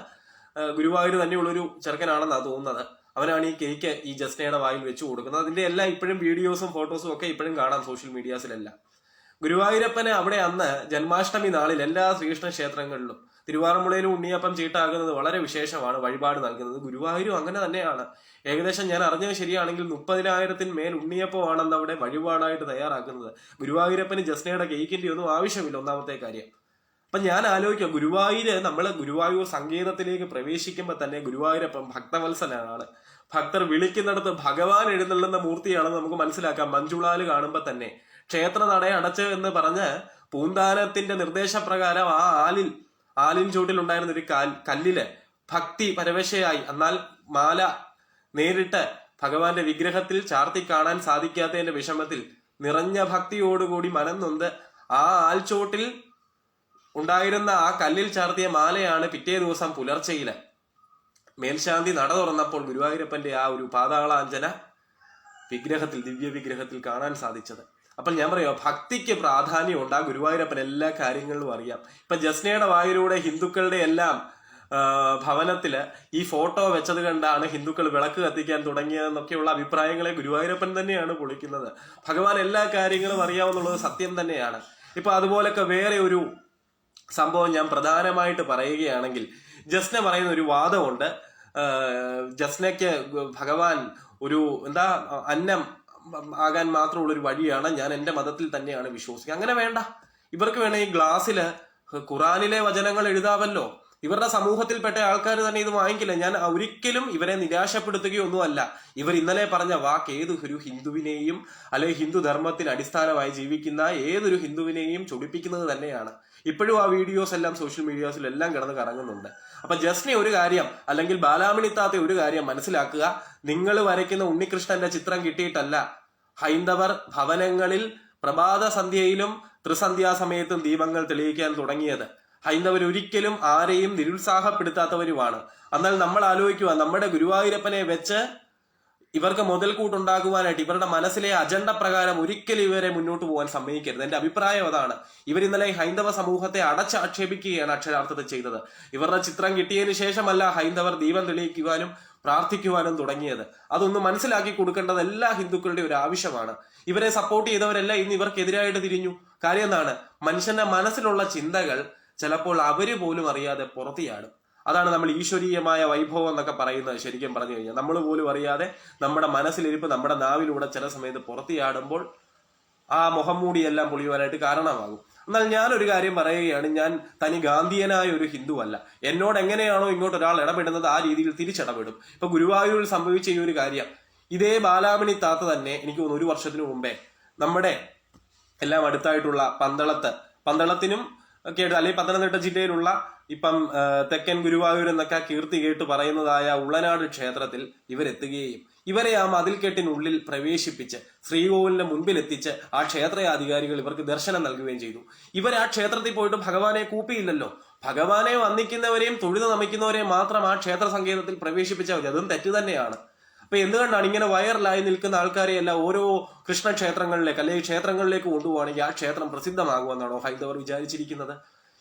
ഗുരുവായൂർ തന്നെയുള്ളൊരു ചെറുക്കനാണെന്നാണ് തോന്നുന്നത്, അവനാണ് ഈ കേക്ക് ഈ ജസ്നയുടെ വായിൽ വെച്ച് കൊടുക്കുന്നത്. അതിന്റെ എല്ലാം ഇപ്പോഴും വീഡിയോസും ഫോട്ടോസും ഒക്കെ ഇപ്പോഴും കാണാം സോഷ്യൽ മീഡിയാസിലെല്ലാം. ഗുരുവായൂരപ്പന് അവിടെ അന്ന് ജന്മാഷ്ടമി നാളിൽ എല്ലാ ശ്രീകൃഷ്ണ ക്ഷേത്രങ്ങളിലും തിരുവാറന്മുളയിലും ഉണ്ണിയപ്പം ചീട്ടാകുന്നത് വളരെ വിശേഷമാണ്, വഴിപാട് നൽകുന്നത്. ഗുരുവായൂരും അങ്ങനെ തന്നെയാണ്. ഏകദേശം ഞാൻ അറിഞ്ഞത് ശരിയാണെങ്കിൽ 30,000 മേൽ ഉണ്ണിയപ്പമാണെന്ന് അവിടെ വഴിപാടായിട്ട് തയ്യാറാക്കുന്നത്. ഗുരുവായൂരപ്പന് ജസ്നയുടെ കേക്കിന്റെ ഒന്നും ആവശ്യമില്ല, ഒന്നാമത്തെ കാര്യം. അപ്പൊ ഞാൻ ആലോചിക്കുക, ഗുരുവായൂർ സങ്കേതത്തിലേക്ക് പ്രവേശിക്കുമ്പോൾ തന്നെ ഗുരുവായൂരപ്പൻ ഭക്തവത്സനാണ്. ഭക്തർ വിളിക്കുന്നിടത്ത് ഭഗവാൻ എഴുന്നള്ളുന്ന മൂർത്തിയാണെന്ന് നമുക്ക് മനസ്സിലാക്കാം. മഞ്ജുളാല് കാണുമ്പോൾ തന്നെ ക്ഷേത്ര നടയെ അടച്ച് എന്ന് പറഞ്ഞ് പൂന്താനത്തിന്റെ നിർദ്ദേശപ്രകാരം ആ ആലിൻ ചൂട്ടിലുണ്ടായിരുന്ന ഒരു കല്ലില് ഭക്തി പരവശയായി, എന്നാൽ മാല നേരിട്ട് ഭഗവാന്റെ വിഗ്രഹത്തിൽ ചാർത്തി കാണാൻ സാധിക്കാത്തതിന്റെ വിഷമത്തിൽ നിറഞ്ഞ ഭക്തിയോടുകൂടി മനം നൊന്ത് ആ ആൽച്ചോട്ടിൽ ഉണ്ടായിരുന്ന ആ കല്ലിൽ ചാർത്തിയ മാലയാണ് പിറ്റേ ദിവസം പുലർച്ചയില് മേൽശാന്തി നട തുറന്നപ്പോൾ ഗുരുവായൂരപ്പന്റെ ആ ഒരു പാതാളാഞ്ജന ദിവ്യ വിഗ്രഹത്തിൽ കാണാൻ സാധിച്ചത്. അപ്പൊ ഞാൻ പറയാം, ഭക്തിക്ക് പ്രാധാന്യമുണ്ട്. ആ ഗുരുവായൂരപ്പൻ എല്ലാ കാര്യങ്ങളിലും അറിയാം. ഇപ്പൊ ജസ്നയുടെ വായിലൂടെ ഹിന്ദുക്കളുടെ എല്ലാം ഭവനത്തില് ഈ ഫോട്ടോ വെച്ചത് കണ്ടാണ് ഹിന്ദുക്കൾ വിളക്ക് കത്തിക്കാൻ തുടങ്ങിയതെന്നൊക്കെയുള്ള അഭിപ്രായങ്ങളെ ഗുരുവായൂരപ്പൻ തന്നെയാണ് പൊളിക്കുന്നത്. ഭഗവാൻ എല്ലാ കാര്യങ്ങളും അറിയാമെന്നുള്ളത് സത്യം തന്നെയാണ്. ഇപ്പൊ അതുപോലൊക്കെ വേറെ ഒരു സംഭവം ഞാൻ പ്രധാനമായിട്ട് പറയുകയാണെങ്കിൽ, ജസ്ന പറയുന്ന ഒരു വാദമുണ്ട്. ജസ്നയ്ക്ക് ഭഗവാൻ ഒരു അന്നം ആകാൻ മാത്രമുള്ള ഒരു വഴിയാണ്, ഞാൻ എന്റെ മതത്തിൽ തന്നെയാണ് വിശ്വസിക്കുക. അങ്ങനെ വേണ്ട. ഇവർക്ക് വേണമെങ്കിൽ ഗ്ലാസ്സില് ഖുറാനിലെ വചനങ്ങൾ എഴുതാമല്ലോ. ഇവരുടെ സമൂഹത്തിൽപ്പെട്ട ആൾക്കാർ തന്നെ ഇത് വാങ്ങിക്കില്ല. ഞാൻ ഒരിക്കലും ഇവരെ നിരാശപ്പെടുത്തുകയൊന്നുമല്ല. ഇവർ ഇന്നലെ പറഞ്ഞ വാക്ക് ഏതൊരു ഹിന്ദുവിനെയും അല്ലെങ്കിൽ ഹിന്ദു ധർമ്മത്തിന് അടിസ്ഥാനമായി ജീവിക്കുന്ന ഏതൊരു ഹിന്ദുവിനെയും ചൊടിപ്പിക്കുന്നത് തന്നെയാണ്. ഇപ്പോഴും ആ വീഡിയോസ് എല്ലാം സോഷ്യൽ മീഡിയാസിലെല്ലാം കിടന്ന് കറങ്ങുന്നുണ്ട്. അപ്പൊ ജസ്നെ ഒരു കാര്യം, അല്ലെങ്കിൽ ബാലാമണിത്താത്ത ഒരു കാര്യം മനസ്സിലാക്കുക. നിങ്ങൾ വരയ്ക്കുന്ന ഉണ്ണികൃഷ്ണന്റെ ചിത്രം കിട്ടിയിട്ടല്ല ഹൈന്ദവർ ഭവനങ്ങളിൽ പ്രഭാത സന്ധ്യയിലും ത്രിസന്ധ്യാസമയത്തും ദീപങ്ങൾ തെളിയിക്കാൻ തുടങ്ങിയത്. ഹൈന്ദവർ ഒരിക്കലും ആരെയും നിരുത്സാഹപ്പെടുത്താത്തവരുമാണ്. എന്നാൽ നമ്മൾ ആലോചിക്കുക, നമ്മുടെ ഗുരുവായൂരപ്പനെ വെച്ച് ഇവർക്ക് മുതൽക്കൂട്ടുണ്ടാക്കുവാനായിട്ട് ഇവരുടെ മനസ്സിലെ അജണ്ട പ്രകാരം ഒരിക്കലും ഇവരെ മുന്നോട്ട് പോകാൻ സമ്മതിക്കരുത്. എന്റെ അഭിപ്രായം അതാണ്. ഇവർ ഇന്നലെ ഹൈന്ദവ സമൂഹത്തെ അടച്ചാക്ഷേപിക്കുകയാണ് അക്ഷരാർത്ഥത്തിൽ ചെയ്തത്. ഇവരുടെ ചിത്രം കിട്ടിയതിനു ശേഷമല്ല ഹൈന്ദവർ ദീപം തെളിയിക്കുവാനും പ്രാർത്ഥിക്കുവാനും തുടങ്ങിയത്. അതൊന്ന് മനസ്സിലാക്കി കൊടുക്കേണ്ടത് എല്ലാ ഹിന്ദുക്കളുടെ ഒരു ആവശ്യമാണ്. ഇവരെ സപ്പോർട്ട് ചെയ്തവരെല്ലാം ഇന്ന് ഇവർക്കെതിരായിട്ട് തിരിഞ്ഞു. കാര്യം എന്താണ്? മനുഷ്യന്റെ മനസ്സിലുള്ള ചിന്തകൾ ചിലപ്പോൾ അവര് പോലും അറിയാതെ പുറത്തിയാടും. അതാണ് നമ്മൾ ഈശ്വരീയമായ വൈഭവം എന്നൊക്കെ പറയുന്നത്. ശരിക്കും പറഞ്ഞു കഴിഞ്ഞാൽ നമ്മൾ പോലും അറിയാതെ നമ്മുടെ മനസ്സിലിരിപ്പ് നമ്മുടെ നാവിലൂടെ ചില സമയത്ത് പുറത്തിയാടുമ്പോൾ ആ മുഖം മൂടിയെല്ലാം പൊളിയുവാനായിട്ട് കാരണമാകും. എന്നാൽ ഞാനൊരു കാര്യം പറയുകയാണ്, ഞാൻ തനി ഗാന്ധിയനായ ഒരു ഹിന്ദു അല്ല. എന്നോട് എങ്ങനെയാണോ ഇങ്ങോട്ട് ഒരാൾ ഇടപെടുന്നത് ആ രീതിയിൽ തിരിച്ചിടപെടും. ഇപ്പൊ ഗുരുവായൂരിൽ സംഭവിച്ച ഈ ഒരു കാര്യം, ഇതേ ബാലാമണി താത്ത തന്നെ എനിക്ക് തോന്നുന്നു 1 വർഷത്തിന് മുമ്പേ നമ്മുടെ എല്ലാം അടുത്തായിട്ടുള്ള പന്തളത്തിനും ഒക്കെ അല്ലെങ്കിൽ പത്തനംതിട്ട ജില്ലയിലുള്ള ഇപ്പം തെക്കൻ ഗുരുവായൂർ എന്നൊക്കെ കീർത്തി കേട്ട് പറയുന്നതായ ഉള്ളനാട് ക്ഷേത്രത്തിൽ ഇവരെത്തുകയും ഇവരെ ആ മതിൽക്കെട്ടിനുള്ളിൽ പ്രവേശിപ്പിച്ച് ശ്രീകോവിലിന്റെ മുൻപിലെത്തിച്ച് ആ ക്ഷേത്രാധികാരികൾ ഇവർക്ക് ദർശനം നൽകുകയും ചെയ്തു. ഇവർ ആ ക്ഷേത്രത്തിൽ പോയിട്ട് ഭഗവാനെ കൂപ്പിയില്ലല്ലോ. ഭഗവാനെ വന്ദിക്കുന്നവരെയും തൊഴുത് നമിക്കുന്നവരെയും മാത്രം ആ ക്ഷേത്ര സങ്കേതത്തിൽ പ്രവേശിപ്പിച്ചാൽ മതി. അതും തെറ്റ് തന്നെയാണ്. അപ്പൊ എന്തുകൊണ്ടാണ് ഇങ്ങനെ വൈറലായി നിൽക്കുന്ന ആൾക്കാരെയെല്ലാം ഓരോ കൃഷ്ണക്ഷേത്രങ്ങളിലേക്ക് അല്ലെങ്കിൽ ക്ഷേത്രങ്ങളിലേക്ക് കൊണ്ടുപോവാണെങ്കിൽ ആ ക്ഷേത്രം പ്രസിദ്ധമാകുമെന്നാണോ ഹൈന്ദവർ വിചാരിച്ചിരിക്കുന്നത്?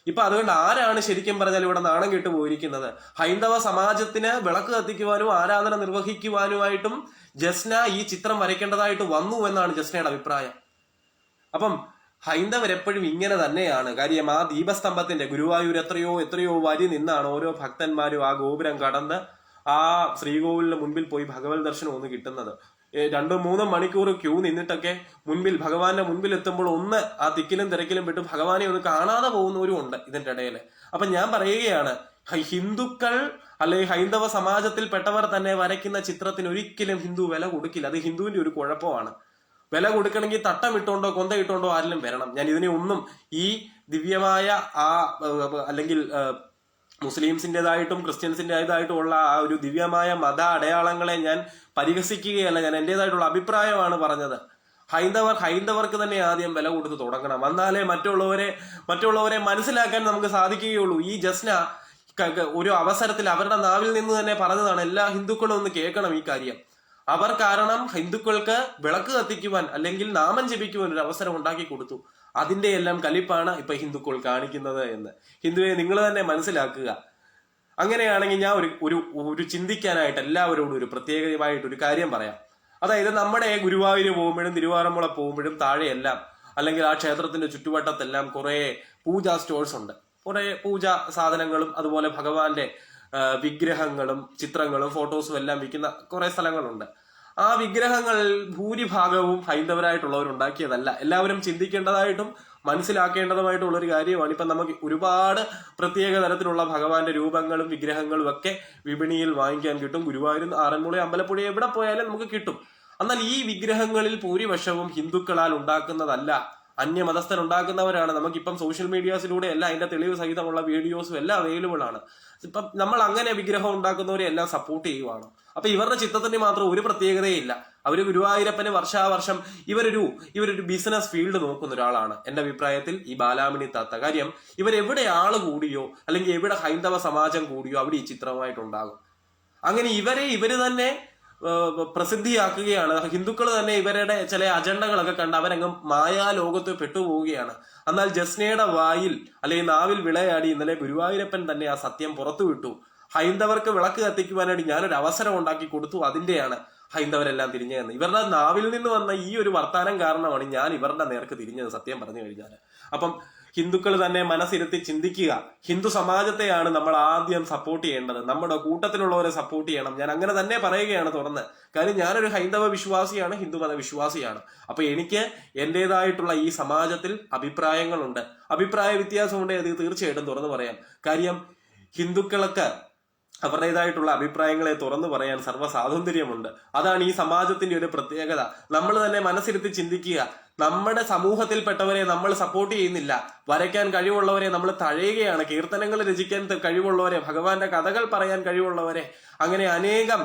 ഇപ്പൊ അതുകൊണ്ട് ആരാണ് ശരിക്കും പറഞ്ഞാൽ ഇവിടെ നാണം കെട്ടു പോയിരിക്കുന്നത്? ഹൈന്ദവ സമാജത്തിന് വിളക്ക് കത്തിക്കുവാനും ആരാധന നിർവഹിക്കുവാനുമായിട്ടും ജസ്ന ഈ ചിത്രം വരയ്ക്കേണ്ടതായിട്ട് വന്നു എന്നാണ് ജസ്നയുടെ അഭിപ്രായം. അപ്പം ഹൈന്ദവരെപ്പോഴും ഇങ്ങനെ തന്നെയാണ്. കാര്യം ആ ദീപസ്തംഭത്തിന്റെ ഗുരുവായൂർ എത്രയോ വരി നിന്നാണ് ഓരോ ഭക്തന്മാരും ആ ഗോപുരം കടന്ന് ആ ശ്രീകോവിലിന് മുൻപിൽ പോയി ഭഗവത് ദർശനം ഒന്ന് കിട്ടുന്നത്. 2-3 മണിക്കൂർ ക്യൂ നിന്നിട്ടൊക്കെ ഭഗവാന്റെ മുൻപിൽ എത്തുമ്പോൾ ഒന്ന് ആ തിക്കിലും തിരക്കിലും വിട്ട് ഭഗവാനെ ഒന്ന് കാണാതെ പോകുന്നവരും ഉണ്ട് ഇതിന്റെ ഇടയിൽ. അപ്പൊ ഞാൻ പറയുകയാണ്, ഹിന്ദുക്കൾ അല്ലെങ്കിൽ ഹൈന്ദവ സമാജത്തിൽപ്പെട്ടവർ തന്നെ വരയ്ക്കുന്ന ചിത്രത്തിന് ഒരിക്കലും ഹിന്ദു വില കൊടുക്കില്ല. അത് ഹിന്ദുവിന്റെ ഒരു കുഴപ്പമാണ്. വില കൊടുക്കണമെങ്കിൽ തട്ടമിട്ടോണ്ടോ കൊന്തയിട്ടോണ്ടോ ആരെങ്കിലും വരണം. ഞാൻ ഇതിനെ ഒന്നും ഈ ദിവ്യമായ അല്ലെങ്കിൽ മുസ്ലിംസിൻ്റെതായിട്ടും ക്രിസ്ത്യൻസിൻ്റെതായിട്ടും ഉള്ള ആ ഒരു ദിവ്യമായ മത അടയാളങ്ങളെ ഞാൻ പരിഹസിക്കുകയല്ല. ഞാൻ എന്റേതായിട്ടുള്ള അഭിപ്രായമാണ് പറഞ്ഞത്. ഹൈന്ദവർക്ക് തന്നെ ആദ്യം വില കൊടുത്ത് തുടങ്ങണം. എന്നാലേ മറ്റുള്ളവരെ മനസ്സിലാക്കാൻ നമുക്ക് സാധിക്കുകയുള്ളൂ. ഈ ജസ്ന ഒരു അവസരത്തിൽ അവരുടെ നാവിൽ നിന്ന് തന്നെ പറഞ്ഞതാണ്. എല്ലാ ഹിന്ദുക്കളും ഒന്ന് കേൾക്കണം ഈ കാര്യം. അവർ കാരണം ഹിന്ദുക്കൾക്ക് വിളക്ക് കത്തിക്കുവാൻ അല്ലെങ്കിൽ നാമം ജപിക്കുവാൻ ഒരു അവസരം ഉണ്ടാക്കി കൊടുത്തു. അതിന്റെ എല്ലാം കലിപ്പാണ് ഇപ്പൊ ഹിന്ദുക്കൾ കാണിക്കുന്നത് എന്ന് ഹിന്ദുവെ നിങ്ങൾ തന്നെ മനസ്സിലാക്കുക. അങ്ങനെയാണെങ്കിൽ ഞാൻ ഒരു ചിന്തിക്കാനായിട്ട് എല്ലാവരോടും ഒരു പ്രത്യേകമായിട്ടൊരു കാര്യം പറയാം. അതായത് നമ്മുടെ ഗുരുവായൂർ പോകുമ്പോഴും തിരുവാറന്മുള പോകുമ്പോഴും താഴെയെല്ലാം അല്ലെങ്കിൽ ആ ക്ഷേത്രത്തിന്റെ ചുറ്റുവട്ടത്തെല്ലാം കുറെ പൂജാ സ്റ്റോഴ്സ് ഉണ്ട്. കുറെ പൂജാ സാധനങ്ങളും അതുപോലെ ഭഗവാന്റെ വിഗ്രഹങ്ങളും ചിത്രങ്ങളും ഫോട്ടോസും എല്ലാം വിൽക്കുന്ന കുറെ സ്ഥലങ്ങളുണ്ട്. ആ വിഗ്രഹങ്ങൾ ഭൂരിഭാഗവും ഹൈന്ദവരായിട്ടുള്ളവർ ഉണ്ടാക്കിയതല്ല. എല്ലാവരും ചിന്തിക്കേണ്ടതായിട്ടും മനസ്സിലാക്കേണ്ടതുമായിട്ടുള്ള ഒരു കാര്യമാണ്. ഇപ്പൊ നമുക്ക് ഒരുപാട് പ്രത്യേക തരത്തിലുള്ള ഭഗവാന്റെ രൂപങ്ങളും വിഗ്രഹങ്ങളും ഒക്കെ വിപണിയിൽ വാങ്ങിക്കാൻ കിട്ടും. ഗുരുവായൂർ, ആറന്മുള, അമ്പലപ്പുഴ എവിടെ പോയാലും നമുക്ക് കിട്ടും. എന്നാൽ ഈ വിഗ്രഹങ്ങളിൽ ഭൂരിപക്ഷവും ഹിന്ദുക്കളാൽ ഉണ്ടാക്കുന്നതല്ല, അന്യമതസ്ഥർ ഉണ്ടാക്കുന്നവരാണ്. നമുക്കിപ്പം സോഷ്യൽ മീഡിയാസിലൂടെ എല്ലാം അതിന്റെ തെളിവ് സഹിതമുള്ള വീഡിയോസും എല്ലാം അവൈലബിൾ ആണ്. ഇപ്പം നമ്മൾ അങ്ങനെ വിഗ്രഹം ഉണ്ടാക്കുന്നവരെ എല്ലാം സപ്പോർട്ട് ചെയ്യുവാണ്. അപ്പൊ ഇവരുടെ ചിത്രത്തിന് മാത്രം ഒരു പ്രത്യേകതയില്ല. അവര് ഗുരുവായൂരപ്പന് വർഷാവർഷം ഇവരൊരു ബിസിനസ് ഫീൽഡ് നോക്കുന്ന ഒരാളാണ് എന്റെ അഭിപ്രായത്തിൽ ഈ ബാലാമണി താത്ത. കാര്യം ഇവരെവിടെ ആള് കൂടിയോ അല്ലെങ്കിൽ എവിടെ ഹൈന്ദവ സമാജം കൂടിയോ അവിടെ ഈ ചിത്രമായിട്ടുണ്ടാകും. അങ്ങനെ ഇവര് തന്നെ പ്രസിദ്ധിയാക്കുകയാണ്. ഹിന്ദുക്കൾ തന്നെ ഇവരുടെ ചില അജണ്ടകളൊക്കെ കണ്ട് അവരങ്ങ് മായാലോകത്ത് പെട്ടുപോവുകയാണ്. എന്നാൽ ജസ്നയുടെ വായിൽ അല്ലെങ്കിൽ നാവിൽ വിളയാടി ഇന്നലെ ഗുരുവായൂരപ്പൻ തന്നെ ആ സത്യം പുറത്തുവിട്ടു. ഹൈന്ദവർക്ക് വിളക്ക് കത്തിക്കുവാനായിട്ട് ഞാനൊരു അവസരം ഉണ്ടാക്കി കൊടുത്തു, അതിന്റെയാണ് ഹൈന്ദവരെല്ലാം തിരിഞ്ഞതെന്ന്. ഇവരുടെ നാവിൽ നിന്ന് വന്ന ഈ ഒരു വർത്താനം കാരണമാണ് ഞാൻ ഇവരുടെ നേർക്ക് തിരിഞ്ഞത്, സത്യം പറഞ്ഞു കഴിഞ്ഞാൽ. അപ്പം ഹിന്ദുക്കൾ തന്നെ മനസ്സിരുത്തി ചിന്തിക്കുക. ഹിന്ദു സമാജത്തെയാണ് നമ്മൾ ആദ്യം സപ്പോർട്ട് ചെയ്യേണ്ടത്. നമ്മുടെ കൂട്ടത്തിലുള്ളവരെ സപ്പോർട്ട് ചെയ്യണം. ഞാൻ അങ്ങനെ തന്നെ പറയുകയാണ് തുറന്ന്. കാര്യം ഞാനൊരു ഹൈന്ദവ വിശ്വാസിയാണ്, ഹിന്ദുമത വിശ്വാസിയാണ്. അപ്പൊ എനിക്ക് എന്റേതായിട്ടുള്ള ഈ സമാജത്തിൽ അഭിപ്രായങ്ങളുണ്ട്, അഭിപ്രായ വ്യത്യാസമുണ്ട്. അത് തീർച്ചയായിട്ടും തുറന്നു പറയാം. കാര്യം ഹിന്ദുക്കൾക്ക് അവരുടേതായിട്ടുള്ള അഭിപ്രായങ്ങളെ തുറന്നു പറയാൻ സർവ്വ സ്വാതന്ത്ര്യമുണ്ട്. അതാണ് ഈ സമാജത്തിന്റെ ഒരു പ്രത്യേകത. നമ്മൾ തന്നെ മനസ്സിരുത്തി ചിന്തിക്കുക. നമ്മുടെ സമൂഹത്തിൽപ്പെട്ടവരെ നമ്മൾ സപ്പോർട്ട് ചെയ്യുന്നില്ല. വരയ്ക്കാൻ കഴിവുള്ളവരെ നമ്മൾ തഴയുകയാണ്. കീർത്തനങ്ങൾ രചിക്കാൻ കഴിവുള്ളവരെ, ഭഗവാന്റെ കഥകൾ പറയാൻ കഴിവുള്ളവരെ, അങ്ങനെ അനേകം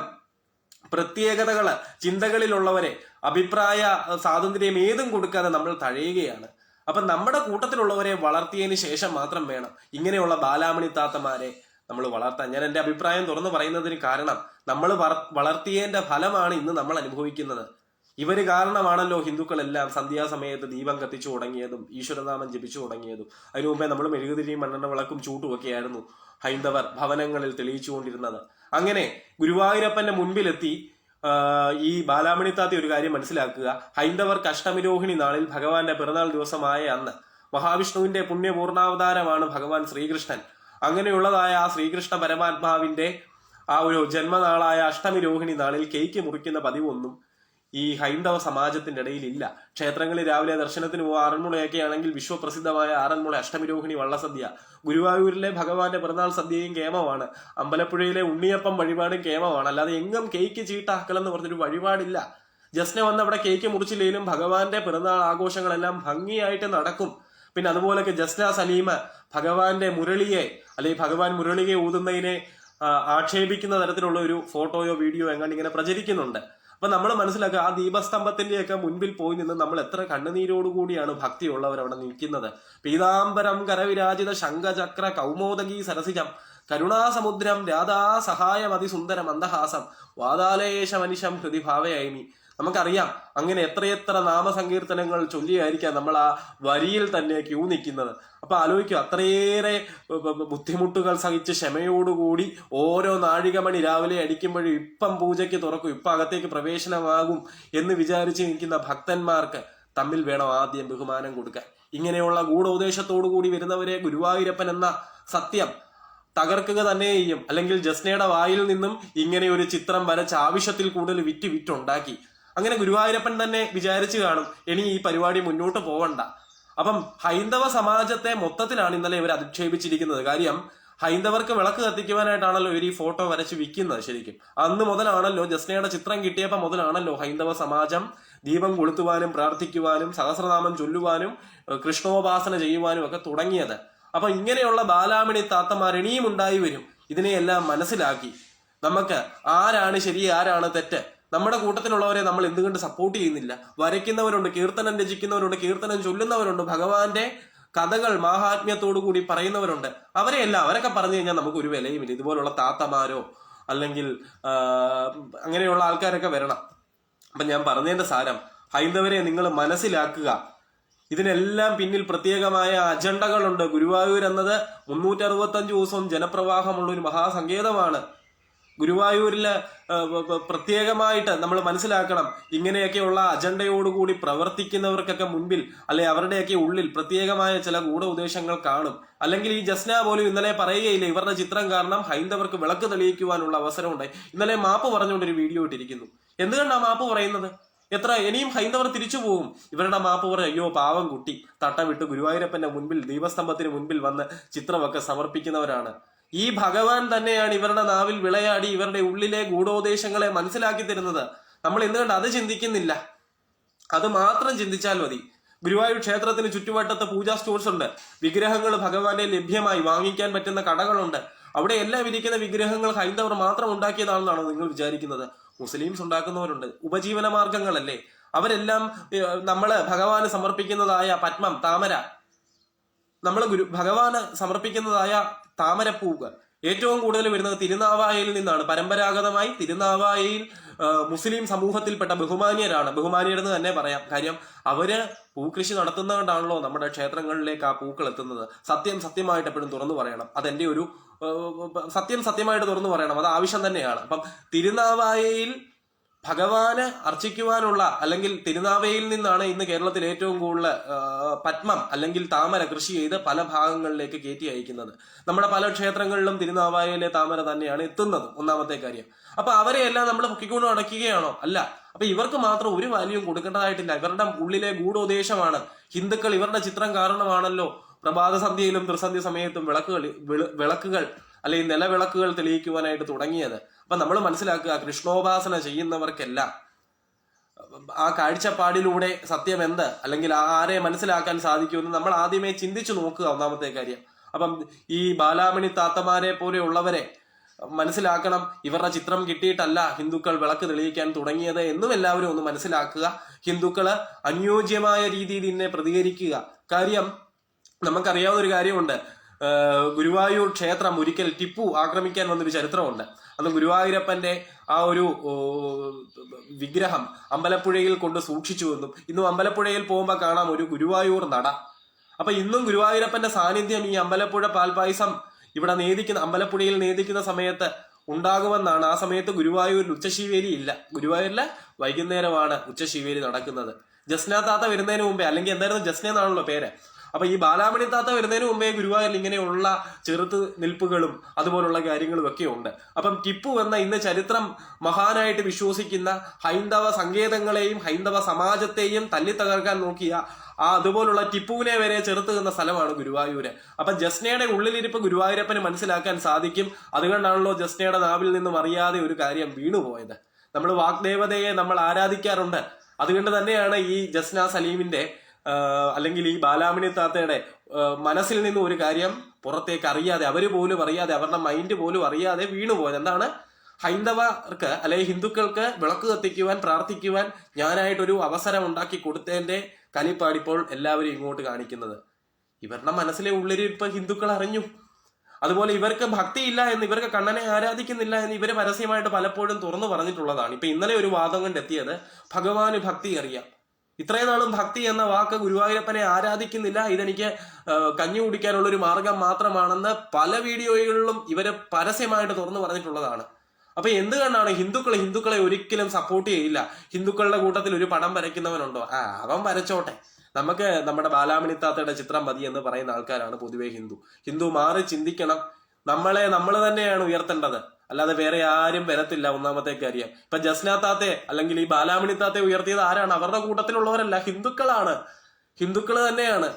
പ്രത്യേകതകള് ചിന്തകളിലുള്ളവരെ അഭിപ്രായ സ്വാതന്ത്ര്യം ഏതും കൊടുക്കാതെ നമ്മൾ തഴയുകയാണ്. അപ്പൊ നമ്മുടെ കൂട്ടത്തിലുള്ളവരെ വളർത്തിയതിന് ശേഷം മാത്രം വേണം ഇങ്ങനെയുള്ള ബാലാമണി താത്തമാരെ നമ്മൾ വളർത്താൻ. ഞാൻ എന്റെ അഭിപ്രായം തുറന്നു പറയുന്നതിന് കാരണം നമ്മൾ വളർത്തിയതിന്റെ ഫലമാണ് ഇന്ന് നമ്മൾ അനുഭവിക്കുന്നത്. ഇവര് കാരണമാണല്ലോ ഹിന്ദുക്കളെല്ലാം സന്ധ്യാസമയത്ത് ദീപം കത്തിച്ചു തുടങ്ങിയതും ഈശ്വരനാമം ജപിച്ചു തുടങ്ങിയതും. അതിനു മുമ്പേ നമ്മൾ മെഴുകുതിരിയും മണ്ണെണ്ണ വിളക്കും ചൂട്ടുമൊക്കെയായിരുന്നു ഹൈന്ദവർ ഭവനങ്ങളിൽ തെളിയിച്ചുകൊണ്ടിരുന്നത്. അങ്ങനെ ഗുരുവായൂരപ്പന്റെ മുൻപിലെത്തി ഈ ബാലാമണി താത്തി ഒരു കാര്യം മനസ്സിലാക്കുക. ഹൈന്ദവർക്ക് അഷ്ടമിരോഹിണി നാളിൽ ഭഗവാന്റെ പിറന്നാൾ ദിവസമായ അന്ന് മഹാവിഷ്ണുവിന്റെ പുണ്യപൂർണാവതാരമാണ് ഭഗവാൻ ശ്രീകൃഷ്ണൻ. അങ്ങനെയുള്ളതായ ആ ശ്രീകൃഷ്ണ പരമാത്മാവിന്റെ ആ ഒരു ജന്മനാളായ അഷ്ടമി രോഹിണി നാളിൽ കേക്ക് മുറിക്കുന്ന പതിവൊന്നും ഈ ഹൈന്ദവ സമാജത്തിന്റെ ഇടയിൽ ഇല്ല. ക്ഷേത്രങ്ങളിൽ രാവിലെ ദർശനത്തിന് പോകുക, ആറന്മുളയൊക്കെ ആണെങ്കിൽ വിശ്വപ്രസിദ്ധമായ ആറന്മുള അഷ്ടമി രോഹിണി വള്ളസദ്യ, ഗുരുവായൂരിലെ ഭഗവാന്റെ പിറന്നാൾ സദ്യയും കേമമാണ്, അമ്പലപ്പുഴയിലെ ഉണ്ണിയപ്പം വഴിപാടും കേമമാണ്. അല്ലാതെ എങ്ങും കേക്ക് ചീട്ടാക്കലെന്ന് പറഞ്ഞൊരു വഴിപാടില്ല. ജസ്ന വന്ന് അവിടെ കേക്ക് മുറിച്ചില്ലെങ്കിലും ഭഗവാന്റെ പിറന്നാൾ ആഘോഷങ്ങളെല്ലാം ഭംഗിയായിട്ട് നടക്കും. പിന്നെ അതുപോലൊക്കെ ജസ്ന സലീമ ഭഗവാന്റെ മുരളിയെ അല്ലെങ്കിൽ ഭഗവാൻ മുരളിയെ ഊതുന്നതിനെ ആക്ഷേപിക്കുന്ന തരത്തിലുള്ള ഒരു ഫോട്ടോയോ വീഡിയോ എങ്ങാണ്ട് ഇങ്ങനെ പ്രചരിക്കുന്നുണ്ട്. അപ്പൊ നമ്മൾ മനസ്സിലാക്കുക, ആ ദീപസ്തംഭത്തിന്റെയൊക്കെ മുൻപിൽ പോയി നിന്ന് നമ്മൾ എത്ര കണ്ണുനീരോടുകൂടിയാണ് ഭക്തിയുള്ളവർ അവിടെ നിൽക്കുന്നത്. പീതാംബരം കരവിരാജിത ശംഖചക്ര കൗമോദകി സരസിജം കരുണാസമുദ്രം രാധാ സഹായം അതിസുന്ദരം മന്ദഹാസം വാതാലേശ മനിഷം ഹൃദി ഭാവയായിമി. നമുക്കറിയാം അങ്ങനെ എത്രയെത്ര നാമസങ്കീർത്തനങ്ങൾ ചൊല്ലിയായിരിക്കാം നമ്മൾ ആ വരിയിൽ തന്നെ ക്യൂ നിൽക്കുന്നത്. അപ്പൊ ആലോചിക്കുക, അത്രയേറെ ബുദ്ധിമുട്ടുകൾ സഹിച്ച് ക്ഷമയോടുകൂടി ഓരോ നാഴികമണി രാവിലെ അടിക്കുമ്പോഴും ഇപ്പം പൂജയ്ക്ക് തുറക്കും, ഇപ്പം അകത്തേക്ക് പ്രവേശനമാകും എന്ന് വിചാരിച്ച് നിൽക്കുന്ന ഭക്തന്മാർക്ക് തമ്മിൽ വേണം ആദ്യം ബഹുമാനം കൊടുക്കാൻ. ഇങ്ങനെയുള്ള ഗൂഢോദ്ദേശത്തോടു കൂടി വരുന്നവരെ ഗുരുവായൂരപ്പൻ എന്ന സത്യം തകർക്കുക തന്നെ ചെയ്യും. അല്ലെങ്കിൽ ജസ്നയുടെ വായിൽ നിന്നും ഇങ്ങനെ ഒരു ചിത്രം വരച്ച് ആവശ്യത്തിൽ കൂടുതൽ വിറ്റുണ്ടാക്കി അങ്ങനെ ഗുരുവായൂരപ്പൻ തന്നെ വിചാരിച്ചു കാണും ഇനി ഈ പരിപാടി മുന്നോട്ട് പോവണ്ട. അപ്പം ഹൈന്ദവ സമാജത്തെ മൊത്തത്തിലാണ് ഇന്നലെ ഇവർ അധിക്ഷേപിച്ചിരിക്കുന്നത്. കാര്യം ഹൈന്ദവർക്ക് വിളക്ക് കത്തിക്കുവാനായിട്ടാണല്ലോ ഇവർ ഈ ഫോട്ടോ വരച്ച് വിൽക്കുന്നത്. ശരിക്കും അന്ന് മുതലാണല്ലോ, ജസ്നയുടെ ചിത്രം കിട്ടിയപ്പോൾ മുതലാണല്ലോ ഹൈന്ദവ സമാജം ദീപം കൊളുത്തുവാനും പ്രാർത്ഥിക്കുവാനും സഹസ്രനാമം ചൊല്ലുവാനും കൃഷ്ണോപാസന ചെയ്യുവാനും ഒക്കെ തുടങ്ങിയത്. അപ്പൊ ഇങ്ങനെയുള്ള ബാലാമണി താത്തമാർ ഇനിയും ഉണ്ടായി വരും. ഇതിനെയെല്ലാം മനസ്സിലാക്കി നമുക്ക് ആരാണ് ശരി ആരാണ് തെറ്റ്, നമ്മുടെ കൂട്ടത്തിലുള്ളവരെ നമ്മൾ എന്തുകൊണ്ട് സപ്പോർട്ട് ചെയ്യുന്നില്ല? വരയ്ക്കുന്നവരുണ്ട്, കീർത്തനം രചിക്കുന്നവരുണ്ട്, കീർത്തനം ചൊല്ലുന്നവരുണ്ട്, ഭഗവാന്റെ കഥകൾ മാഹാത്മ്യത്തോടു കൂടി പറയുന്നവരുണ്ട്. അവരൊക്കെ പറഞ്ഞു കഴിഞ്ഞാൽ നമുക്ക് ഒരു വിലയുമില്ല. ഇതുപോലുള്ള താത്തമാരോ അല്ലെങ്കിൽ അങ്ങനെയുള്ള ആൾക്കാരൊക്കെ വരണം. അപ്പൊ ഞാൻ പറഞ്ഞതിന്റെ സാരം, ഹൈന്ദവരെ നിങ്ങൾ മനസ്സിലാക്കുക. ഇതിനെല്ലാം പിന്നിൽ പ്രത്യേകമായ അജണ്ടകളുണ്ട്. ഗുരുവായൂർ എന്നത് 365 ദിവസവും ജനപ്രവാഹമുള്ള ഒരു മഹാസങ്കേതമാണ്. ഗുരുവായൂരില് പ്രത്യേകമായിട്ട് നമ്മൾ മനസ്സിലാക്കണം, ഇങ്ങനെയൊക്കെയുള്ള അജണ്ടയോടുകൂടി പ്രവർത്തിക്കുന്നവർക്കൊക്കെ മുൻപിൽ അല്ലെ അവരുടെയൊക്കെ ഉള്ളിൽ പ്രത്യേകമായ ചില ഗൂഢ ഉദ്ദേശങ്ങൾ കാണും. അല്ലെങ്കിൽ ഈ ജസ്ന പോലും ഇന്നലെ പറയുകയില്ല, ഇവരുടെ ചിത്രം കാരണം ഹൈന്ദവർക്ക് വിളക്ക് തെളിയിക്കുവാനുള്ള അവസരം ഉണ്ടായി. ഇന്നലെ മാപ്പ് പറഞ്ഞുകൊണ്ടൊരു വീഡിയോ ഇട്ടിരിക്കുന്നു. എന്തുകൊണ്ടാണ് മാപ്പ് പറയുന്നത്? ഇനിയും ഹൈന്ദവർ തിരിച്ചു പോകും. ഇവരുടെ മാപ്പ് പറയും, അയ്യോ പാവം കുട്ടി തട്ട വിട്ട് ഗുരുവായൂരപ്പന്റെ മുൻപിൽ ദീപസ്തംഭത്തിന് മുൻപിൽ വന്ന് ചിത്രമൊക്കെ സമർപ്പിക്കുന്നവരാണ്. ഈ ഭഗവാൻ തന്നെയാണ് ഇവരുടെ നാവിൽ വിളയാടി ഇവരുടെ ഉള്ളിലെ ഗൂഢോദ്ദേശങ്ങളെ മനസ്സിലാക്കി തരുന്നത്. നമ്മൾ എന്തുകൊണ്ട് അത് ചിന്തിക്കുന്നില്ല? അത് മാത്രം ചിന്തിച്ചാൽ മതി. ഗുരുവായൂർ ക്ഷേത്രത്തിന് ചുറ്റുവട്ടത്ത് പൂജാ സ്റ്റോഴ്സ് ഉണ്ട്. വിഗ്രഹങ്ങൾ ഭഗവാന്റെ ലഭ്യമായി വാങ്ങിക്കാൻ പറ്റുന്ന കടകളുണ്ട്. അവിടെ എല്ലാം ഇരിക്കുന്ന വിഗ്രഹങ്ങൾ ഹൈന്ദവർ മാത്രം ഉണ്ടാക്കിയതാണെന്നാണോ നിങ്ങൾ വിചാരിക്കുന്നത്? മുസ്ലിംസ് ഉണ്ടാക്കുന്നവരുണ്ട്. ഉപജീവന മാർഗങ്ങളല്ലേ അവരെല്ലാം. നമ്മള് ഭഗവാന് സമർപ്പിക്കുന്നതായ പത്മം, താമര, നമ്മൾ ഭഗവാന് സമർപ്പിക്കുന്നതായ താമരപ്പൂവ് ഏറ്റവും കൂടുതൽ വരുന്നത് തിരുനാവായയിൽ നിന്നാണ്. പരമ്പരാഗതമായി തിരുനാവായയിൽ മുസ്ലിം സമൂഹത്തിൽപ്പെട്ട ബഹുമാനിയരെന്ന് തന്നെ പറയാം. കാര്യം അവര് പൂക്കൃഷി നടത്തുന്നതുകൊണ്ടാണല്ലോ നമ്മുടെ ക്ഷേത്രങ്ങളിലേക്ക് ആ പൂക്കൾ എത്തുന്നത്. സത്യമായിട്ട് എപ്പോഴും തുറന്നു പറയണം. അതെന്റെ ഒരു സത്യമായിട്ട് തുറന്നു പറയണം. അത് ആവശ്യം തന്നെയാണ്. അപ്പം തിരുനാവായയിൽ ഭഗവാന് അർച്ചിക്കുവാനുള്ള അല്ലെങ്കിൽ തിരുനാവയിൽ നിന്നാണ് ഇന്ന് കേരളത്തിൽ ഏറ്റവും കൂടുതൽ പത്മം അല്ലെങ്കിൽ താമര കൃഷി ചെയ്ത് പല ഭാഗങ്ങളിലേക്ക് കയറ്റി അയക്കുന്നത്. നമ്മുടെ പല ക്ഷേത്രങ്ങളിലും തിരുനാവായയിലെ താമര തന്നെയാണ് എത്തുന്നത്. ഒന്നാമത്തെ കാര്യം. അപ്പൊ അവരെയെല്ലാം നമ്മൾ പൊക്കിക്കൊണ്ട് അടയ്ക്കുകയാണോ? അല്ല. അപ്പൊ ഇവർക്ക് മാത്രം ഒരു വാല്യൂം കൊടുക്കേണ്ടതായിട്ടില്ല. ഇവരുടെ ഉള്ളിലെ ഗൂഢോദ്ദേശമാണ്. ഹിന്ദുക്കൾ ഇവരുടെ ചിത്രം കാരണമാണല്ലോ പ്രഭാത സന്ധ്യയിലും ത്രിസന്ധ്യ സമയത്തും വിളക്കുകൾ അല്ലെങ്കിൽ നിലവിളക്കുകൾ തെളിയിക്കുവാനായിട്ട് തുടങ്ങിയത്. അപ്പൊ നമ്മൾ മനസ്സിലാക്കുക, കൃഷ്ണോപാസന ചെയ്യുന്നവർക്കെല്ലാം ആ കാഴ്ചപ്പാടിലൂടെ സത്യം എന്ത് അല്ലെങ്കിൽ ആരെ മനസ്സിലാക്കാൻ സാധിക്കുമെന്ന് നമ്മൾ ആദ്യമേ ചിന്തിച്ചു നോക്കുക. ഒന്നാമത്തെ കാര്യം. അപ്പം ഈ ബാലാമണി താത്തമാരെ പോലെയുള്ളവരെ മനസ്സിലാക്കണം, ഇവരുടെ ചിത്രം കിട്ടിയിട്ടല്ല ഹിന്ദുക്കൾ വിളക്ക് തെളിയിക്കാൻ തുടങ്ങിയത് എന്നും എല്ലാവരും ഒന്ന് മനസ്സിലാക്കുക. ഹിന്ദുക്കള് അനുയോജ്യമായ രീതിയിൽ ഇതിനെ പ്രതികരിക്കുക. കാര്യം നമുക്കറിയാവുന്ന ഒരു കാര്യമുണ്ട്. ഗുരുവായൂർ ക്ഷേത്രം ഒരിക്കൽ ടിപ്പു ആക്രമിക്കാൻ വന്നൊരു ചരിത്രമുണ്ട്. അന്ന് ഗുരുവായൂരപ്പന്റെ ആ ഒരു വിഗ്രഹം അമ്പലപ്പുഴയിൽ കൊണ്ട് സൂക്ഷിച്ചു എന്നും ഇന്നും അമ്പലപ്പുഴയിൽ പോകുമ്പോൾ കാണാം ഒരു ഗുരുവായൂർ നട. അപ്പൊ ഇന്നും ഗുരുവായൂരപ്പന്റെ സാന്നിധ്യം ഈ അമ്പലപ്പുഴ പാൽപായസം ഇവിടെ അമ്പലപ്പുഴയിൽ നേദിക്കുന്ന സമയത്ത് ഉണ്ടാകുമെന്നാണ്. ആ സമയത്ത് ഗുരുവായൂരിൽ ഉച്ചശീവേലി ഇല്ല. ഗുരുവായൂരിലെ വൈകുന്നേരമാണ് ഉച്ചശീവേലി നടക്കുന്നത്. ജസ്ന താത്ത വരുന്നതിന് മുമ്പേ, അല്ലെങ്കിൽ എന്തായിരുന്നു ജസ്ന എന്നാണല്ലോ പേര്. അപ്പൊ ഈ ബാലാമണി താത്ത വരുന്നതിന് മുമ്പേ ഗുരുവായൂരിൽ ഇങ്ങനെയുള്ള ചെറുത്ത് നിൽപ്പുകളും അതുപോലുള്ള കാര്യങ്ങളും ഒക്കെ ഉണ്ട്. അപ്പം ടിപ്പു എന്ന ഇന്ന് ചരിത്രം മഹാനായിട്ട് വിശ്വസിക്കുന്ന ഹൈന്ദവ സങ്കേതങ്ങളെയും ഹൈന്ദവ സമാജത്തെയും തല്ലിത്തകർക്കാൻ നോക്കിയ അതുപോലുള്ള ടിപ്പുവിനെ വരെ ചെറുത്ത് നിന്ന സ്ഥലമാണ് ഗുരുവായൂര്. അപ്പൊ ജസ്നയുടെ ഉള്ളിലിരിപ്പ് ഗുരുവായൂരപ്പന് മനസ്സിലാക്കാൻ സാധിക്കും. അതുകൊണ്ടാണല്ലോ ജസ്നയുടെ നാവിൽ നിന്നും അറിയാതെ ഒരു കാര്യം വീണുപോയത്. നമ്മൾ വാഗ്ദേവതയെ നമ്മൾ ആരാധിക്കാറുണ്ട്. അതുകൊണ്ട് തന്നെയാണ് ഈ ജസ്ന സലീമിന്റെ അല്ലെങ്കിൽ ഈ ബാലാമണി താത്തയുടെ മനസ്സിൽ നിന്നും ഒരു കാര്യം പുറത്തേക്ക് അറിയാതെ, അവര് പോലും അറിയാതെ, അവരുടെ മൈൻഡ് പോലും അറിയാതെ വീണുപോയത്. എന്താണ്? ഹൈന്ദവർക്ക് അല്ലെങ്കിൽ ഹിന്ദുക്കൾക്ക് വിളക്ക് കത്തിക്കുവാൻ പ്രാർത്ഥിക്കുവാൻ ഞാനായിട്ടൊരു അവസരം ഉണ്ടാക്കി കൊടുത്തതിന്റെ കലിപ്പാടിപ്പോൾ എല്ലാവരും ഇങ്ങോട്ട് കാണിക്കുന്നത്. ഇവരുടെ മനസ്സിലെ ഉള്ളിലിരിപ്പ് ഹിന്ദുക്കൾ അറിഞ്ഞു. അതുപോലെ ഇവർക്ക് ഭക്തിയില്ല എന്ന്, ഇവർക്ക് കണ്ണനെ ആരാധിക്കുന്നില്ല എന്ന് ഇവര് പരസ്യമായിട്ട് പലപ്പോഴും തുറന്നു പറഞ്ഞിട്ടുള്ളതാണ്. ഇപ്പൊ ഇന്നലെ ഒരു വാദം കൊണ്ടെത്തിയത് ഭഗവാന് ഭക്തി അറിയാം. ഇത്രയും നാളും ഭക്തി എന്ന വാക്ക് ഗുരുവായൂരപ്പനെ ആരാധിക്കുന്നില്ല, ഇതെനിക്ക് കഞ്ഞി കുടിക്കാനുള്ള ഒരു മാർഗം മാത്രമാണെന്ന് പല വീഡിയോകളിലും ഇവര് പരസ്യമായിട്ട് തുറന്നു പറഞ്ഞിട്ടുള്ളതാണ്. അപ്പൊ എന്തുകൊണ്ടാണ് ഹിന്ദുക്കളെ ഒരിക്കലും സപ്പോർട്ട് ചെയ്യില്ല? ഹിന്ദുക്കളുടെ കൂട്ടത്തിൽ ഒരു പടം വരയ്ക്കുന്നവനുണ്ടോ? അവൻ വരച്ചോട്ടെ, നമുക്ക് നമ്മുടെ ബാലാമണി താത്തയുടെ ചിത്രം മതി എന്ന് പറയുന്ന ആൾക്കാരാണ് പൊതുവെ ഹിന്ദു മാറി ചിന്തിക്കണം. നമ്മൾ തന്നെയാണ് ഉയർത്തേണ്ടത്, അല്ലാതെ വേറെ ആരും വരത്തില്ല. ഒന്നാമത്തെ കാര്യം, ഇപ്പൊ ജസ്ന താത്തെ അല്ലെങ്കിൽ ഈ ബാലാമണി താത്തെ ഉയർത്തിയത് ആരാണ്? അവരുടെ കൂട്ടത്തിലുള്ളവരല്ല, ഹിന്ദുക്കളാണ്, ഹിന്ദുക്കൾ തന്നെയാണ്.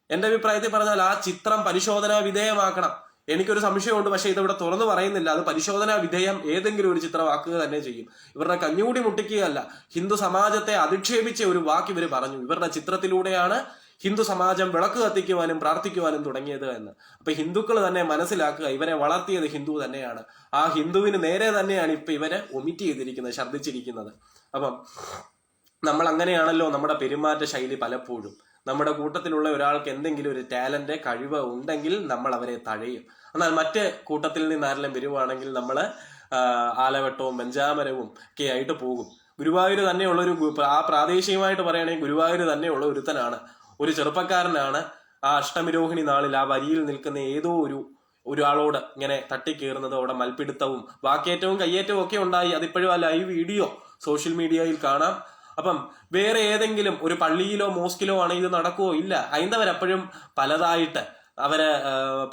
എന്റെ അഭിപ്രായത്തിൽ പറഞ്ഞാൽ ആ ചിത്രം പരിശോധനാ വിധേയമാക്കണം. എനിക്കൊരു സംശയമുണ്ട്, പക്ഷെ ഇതിവിടെ തുറന്നു പറയുന്നില്ല. അത് പരിശോധനാ വിധേയം ഏതെങ്കിലും ഒരു ചിത്രമാക്കുക തന്നെ ചെയ്യും. ഇവരുടെ കഞ്ഞൂടി മുട്ടിക്കുകയല്ല, ഹിന്ദു സമാജത്തെ അധിക്ഷേപിച്ച ഒരു വാക്ക് ഇവർ പറഞ്ഞു. ഇവരുടെ ചിത്രത്തിലൂടെയാണ് ഹിന്ദു സമാജം വിളക്ക് കത്തിക്കുവാനും പ്രാർത്ഥിക്കുവാനും തുടങ്ങിയത് എന്ന്. അപ്പൊ ഹിന്ദുക്കൾ തന്നെ മനസ്സിലാക്കുക, ഇവരെ വളർത്തിയത് ഹിന്ദു തന്നെയാണ്. ആ ഹിന്ദുവിന് നേരെ തന്നെയാണ് ഇപ്പൊ ഇവരെ ഒമിറ്റ് ചെയ്തിരിക്കുന്നത്, ഛർദ്ദിച്ചിരിക്കുന്നത്. അപ്പം നമ്മൾ അങ്ങനെയാണല്ലോ നമ്മുടെ പെരുമാറ്റ ശൈലി പലപ്പോഴും. നമ്മുടെ കൂട്ടത്തിലുള്ള ഒരാൾക്ക് എന്തെങ്കിലും ഒരു ടാലന്റ്, കഴിവ് ഉണ്ടെങ്കിൽ നമ്മൾ അവരെ തഴയും. എന്നാൽ മറ്റ് കൂട്ടത്തിൽ നിന്ന് ആരെല്ലാം വരുവാണെങ്കിൽ നമ്മൾ ആലവട്ടവും വെഞ്ചാമരവും ഒക്കെ ആയിട്ട് പോകും. ഗുരുവായൂർ തന്നെയുള്ളൊരു, ആ പ്രാദേശികമായിട്ട് പറയുകയാണെങ്കിൽ ഗുരുവായൂർ തന്നെയുള്ള ഒരുത്തനാണ്, ഒരു ചെറുപ്പക്കാരനാണ് ആ അഷ്ടമിരോഹിണി നാളിൽ ആ വരിയിൽ നിൽക്കുന്ന ഏതോ ഒരാളോട് ഇങ്ങനെ തട്ടിക്കേറുന്നത്, അവിടെ മൽപ്പിടുത്തവും വാക്കേറ്റവും കയ്യേറ്റവും ഒക്കെ ഉണ്ടായി. അതിപ്പോഴും ആ ലൈവ് വീഡിയോ സോഷ്യൽ മീഡിയയിൽ കാണാം. അപ്പം വേറെ ഏതെങ്കിലും ഒരു പള്ളിയിലോ മോസ്കിലോ ആണ് ഇത് നടക്കുവോ? ഇല്ല. ഹൈന്ദവരപ്പോഴും പലതായിട്ട് അവര്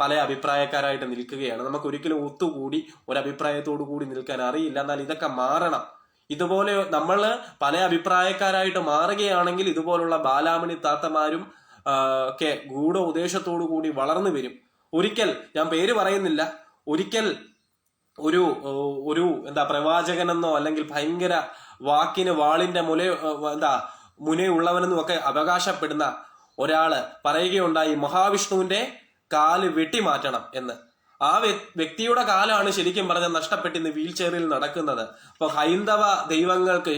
പല അഭിപ്രായക്കാരായിട്ട് നിൽക്കുകയാണ്. നമുക്ക് ഒരിക്കലും ഒത്തുകൂടി ഒരഭിപ്രായത്തോടു കൂടി നിൽക്കാൻ അറിയില്ല. എന്നാൽ ഇതൊക്കെ മാറണം. ഇതുപോലെ നമ്മൾ പല അഭിപ്രായക്കാരായിട്ട് മാറുകയാണെങ്കിൽ ഇതുപോലുള്ള ബാലാമണി താത്തമാരും ഒക്കെ ഗൂഢ ഉദ്ദേശത്തോടു കൂടി വളർന്നു വരും. ഒരിക്കൽ, ഞാൻ പേര് പറയുന്നില്ല, ഒരിക്കൽ ഒരു പ്രവാചകനെന്നോ അല്ലെങ്കിൽ ഭയങ്കര വാക്കിന് വാളിന്റെ മുനയുള്ളവനെന്നും ഒക്കെ അവകാശപ്പെടുന്ന ഒരാള് പറയുകയുണ്ടായി, മഹാവിഷ്ണുവിന്റെ കാല് വെട്ടിമാറ്റണം എന്ന്. ആ വ്യക്തിയുടെ കാലാണ് ശരിക്കും പറഞ്ഞാൽ നഷ്ടപ്പെട്ട് ഇന്ന് വീൽ ചെയറിൽ നടക്കുന്നത്. അപ്പൊ ഹൈന്ദവ ദൈവങ്ങൾക്ക്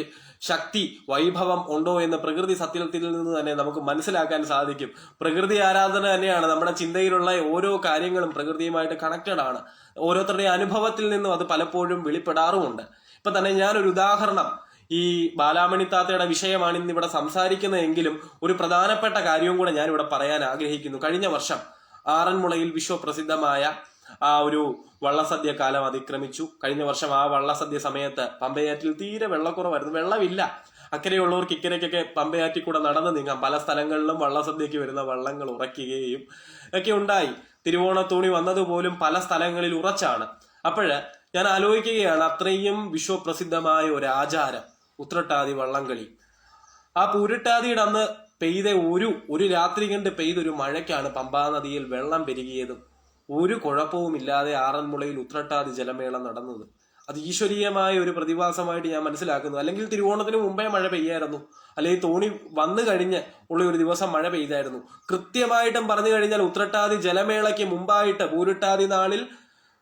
ശക്തി, വൈഭവം ഉണ്ടോ എന്ന് പ്രകൃതി സത്യത്തിൽ നിന്ന് തന്നെ നമുക്ക് മനസ്സിലാക്കാൻ സാധിക്കും. പ്രകൃതി ആരാധന തന്നെയാണ്. നമ്മുടെ ചിന്തയിലുള്ള ഓരോ കാര്യങ്ങളും പ്രകൃതിയുമായിട്ട് കണക്റ്റഡ് ആണ്. ഓരോരുത്തരുടെ അനുഭവത്തിൽ നിന്നും അത് പലപ്പോഴും വെളിപ്പെടാറുമുണ്ട്. ഇപ്പൊ തന്നെ ഞാനൊരു ഉദാഹരണം, ഈ ബാലാമണി താത്തയുടെ വിഷയമാണ് ഇന്ന് ഇവിടെ സംസാരിക്കുന്നതെങ്കിലും ഒരു പ്രധാനപ്പെട്ട കാര്യവും കൂടെ ഞാൻ ഇവിടെ പറയാൻ ആഗ്രഹിക്കുന്നു. കഴിഞ്ഞ വർഷം ആറന്മുളയിൽ വിശ്വപ്രസിദ്ധമായ ആ ഒരു വള്ളസദ്യ കാലം അതിക്രമിച്ചു. കഴിഞ്ഞ വർഷം ആ വള്ളസദ്യ സമയത്ത് പമ്പയാറ്റിൽ തീരെ വെള്ളക്കുറവായിരുന്നു, വെള്ളമില്ല. അക്കരെയുള്ളവർക്ക് ഇക്കരയ്ക്കൊക്കെ പമ്പയാറ്റിൽ കൂടെ നടന്നു നീങ്ങാം. പല സ്ഥലങ്ങളിലും വള്ളസദ്യക്ക് വരുന്ന വള്ളങ്ങൾ ഉറയ്ക്കുകയും ഒക്കെ ഉണ്ടായി. തിരുവോണത്തോണി വന്നതുപോലും പല സ്ഥലങ്ങളിൽ ഉറച്ചാണ്. അപ്പോഴ് ഞാൻ ആലോചിക്കുകയാണ്, അത്രയും വിശ്വപ്രസിദ്ധമായ ഒരു ആചാരം ഉത്രട്ടാതി വള്ളംകളി. ആ പൂരിട്ടാതിയുടെ അന്ന് പെയ്ത ഒരു രാത്രി കണ്ട് പെയ്തൊരു മഴയ്ക്കാണ് പമ്പാ നദിയിൽ വെള്ളം പെരുകിയതും ഒരു കുഴപ്പവുമില്ലാതെ ആറന്മുളയിൽ ഉത്രട്ടാതി ജലമേളം നടന്നത്. അത് ഈശ്വരീയമായ ഒരു പ്രതിഭാസമായിട്ട് ഞാൻ മനസ്സിലാക്കുന്നു. അല്ലെങ്കിൽ തിരുവോണത്തിന് മുമ്പേ മഴ പെയ്യായിരുന്നു, അല്ലെങ്കിൽ തോണി വന്നു കഴിഞ്ഞ് ഉള്ള ഒരു ദിവസം മഴ പെയ്തായിരുന്നു. കൃത്യമായിട്ടും പറഞ്ഞു കഴിഞ്ഞാൽ ഉത്രട്ടാതി ജലമേളയ്ക്ക് മുമ്പായിട്ട് പൂരിട്ടാതി നാളിൽ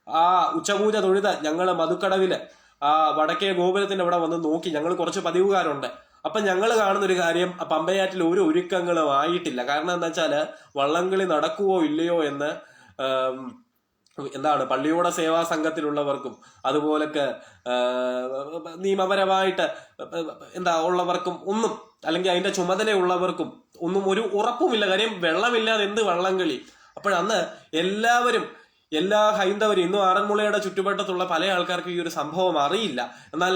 ആ ഉച്ചപൂജ തൊഴുത ഞങ്ങള് മധുക്കടവില് ആ വടക്കേ ഗോപുരത്തിന്റെ അവിടെ വന്ന് നോക്കി. ഞങ്ങൾ കുറച്ച് പതിവുകാരുണ്ട്. അപ്പൊ ഞങ്ങൾ കാണുന്നൊരു കാര്യം, പമ്പയാറ്റിൽ ഒരു ഒരുക്കങ്ങളും ആയിട്ടില്ല. കാരണം എന്താ വെച്ചാല് വള്ളംകളി നടക്കുവോ ഇല്ലയോ എന്ന് പള്ളിയോട സേവാ സംഘത്തിലുള്ളവർക്കും അതുപോലൊക്കെ നിയമപരമായിട്ട് ഉള്ളവർക്കും ഒന്നും, അല്ലെങ്കിൽ അതിന്റെ ചുമതലയുള്ളവർക്കും ഒന്നും ഒരു ഉറപ്പുമില്ല. കാര്യം വെള്ളമില്ലാതെ എന്ത് വള്ളംകളി. അപ്പോഴന്ന് എല്ലാ ഹൈന്ദവരും, ഇന്നും ആറന്മുളയുടെ ചുറ്റുവട്ടത്തുള്ള പല ആൾക്കാർക്കും ഈ ഒരു സംഭവം അറിയില്ല. എന്നാൽ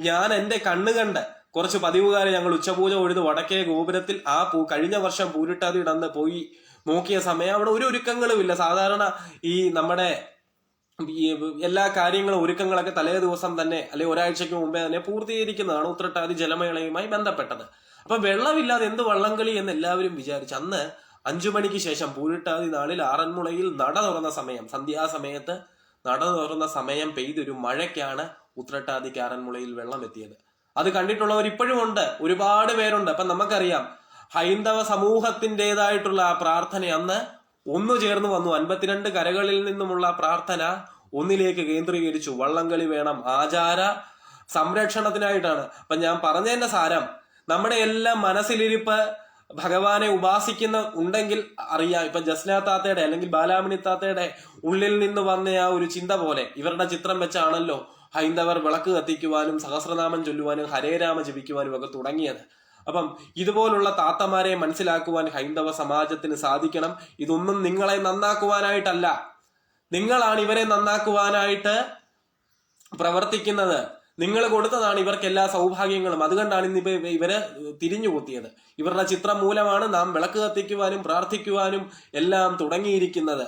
ഞാൻ എന്റെ കണ്ണുകണ്ട് കുറച്ച് പതിവുകാരെ ഞങ്ങൾ ഉച്ചപൂജ ഒഴുത് വടക്കേ ഗോപുരത്തിൽ കഴിഞ്ഞ വർഷം പൂരിട്ടാതിയുടെ അന്ന് പോയി നോക്കിയ സമയം അവിടെ ഒരു ഒരുക്കങ്ങളും ഇല്ല. സാധാരണ ഈ നമ്മുടെ എല്ലാ കാര്യങ്ങളും ഒരുക്കങ്ങളൊക്കെ തലേ ദിവസം തന്നെ അല്ലെങ്കിൽ ഒരാഴ്ചക്ക് മുമ്പേ തന്നെ പൂർത്തീകരിക്കുന്നതാണ് ഉത്രട്ടാതി ജലമേളയുമായി ബന്ധപ്പെട്ടത്. അപ്പൊ വെള്ളമില്ലാതെ എന്ത് വള്ളംകളി എന്ന് എല്ലാവരും വിചാരിച്ചു. അന്ന് 5 മണിക്ക് ശേഷം പൂരിട്ടാതി നാളിൽ ആറന്മുളയിൽ നട തുറന്ന സമയം, സന്ധ്യാസമയത്ത് നട തുറന്ന സമയം പെയ്തൊരു മഴയ്ക്കാണ് ഉത്രട്ടാതിക്ക് ആറന്മുളയിൽ വെള്ളം എത്തിയത്. അത് കണ്ടിട്ടുള്ളവർ ഇപ്പോഴും ഉണ്ട്, ഒരുപാട് പേരുണ്ട്. അപ്പൊ നമുക്കറിയാം ഹൈന്ദവ സമൂഹത്തിൻ്റെതായിട്ടുള്ള ആ പ്രാർത്ഥന അന്ന് ഒന്നു ചേർന്ന് വന്നു. 52 കരകളിൽ നിന്നുമുള്ള പ്രാർത്ഥന ഒന്നിലേക്ക് കേന്ദ്രീകരിച്ചു. വള്ളംകളി വേണം, ആചാര സംരക്ഷണത്തിനായിട്ടാണ്. അപ്പൊ ഞാൻ പറഞ്ഞതിന്റെ സാരം, നമ്മുടെ എല്ലാം മനസ്സിലിരിപ്പ് ഭഗവാനെ ഉണ്ടെങ്കിൽ അറിയാം. ഇപ്പൊ ജസ്ന താത്തയുടെ അല്ലെങ്കിൽ ബാലാമണി താത്തയുടെ ഉള്ളിൽ നിന്ന് വന്ന ആ ഒരു ചിന്ത പോലെ ഇവരുടെ ചിത്രം വെച്ചാണല്ലോ ഹൈന്ദവർ വിളക്ക് കത്തിക്കുവാനും സഹസ്രനാമം ചൊല്ലുവാനും ഹരേരാമ ജപിക്കുവാനും ഒക്കെ തുടങ്ങിയത്. അപ്പം ഇതുപോലുള്ള താത്തമാരെ മനസ്സിലാക്കുവാൻ ഹൈന്ദവ സമാജത്തിന് സാധിക്കണം. ഇതൊന്നും നിങ്ങളെ നന്നാക്കുവാനായിട്ടല്ല, നിങ്ങളാണ് ഇവരെ നന്നാക്കുവാനായിട്ട് പ്രവർത്തിക്കുന്നത്. നിങ്ങൾ കൊടുത്തതാണ് ഇവർക്ക് എല്ലാ സൗഭാഗ്യങ്ങളും. അതുകൊണ്ടാണ് ഇന്നിപ്പോ ഇവര് തിരിഞ്ഞുകൂത്തിയത്. ഇവരുടെ ചിത്രം മൂലമാണ് നാം വിളക്ക് കത്തിക്കുവാനും പ്രാർത്ഥിക്കുവാനും എല്ലാം തുടങ്ങിയിരിക്കുന്നത്.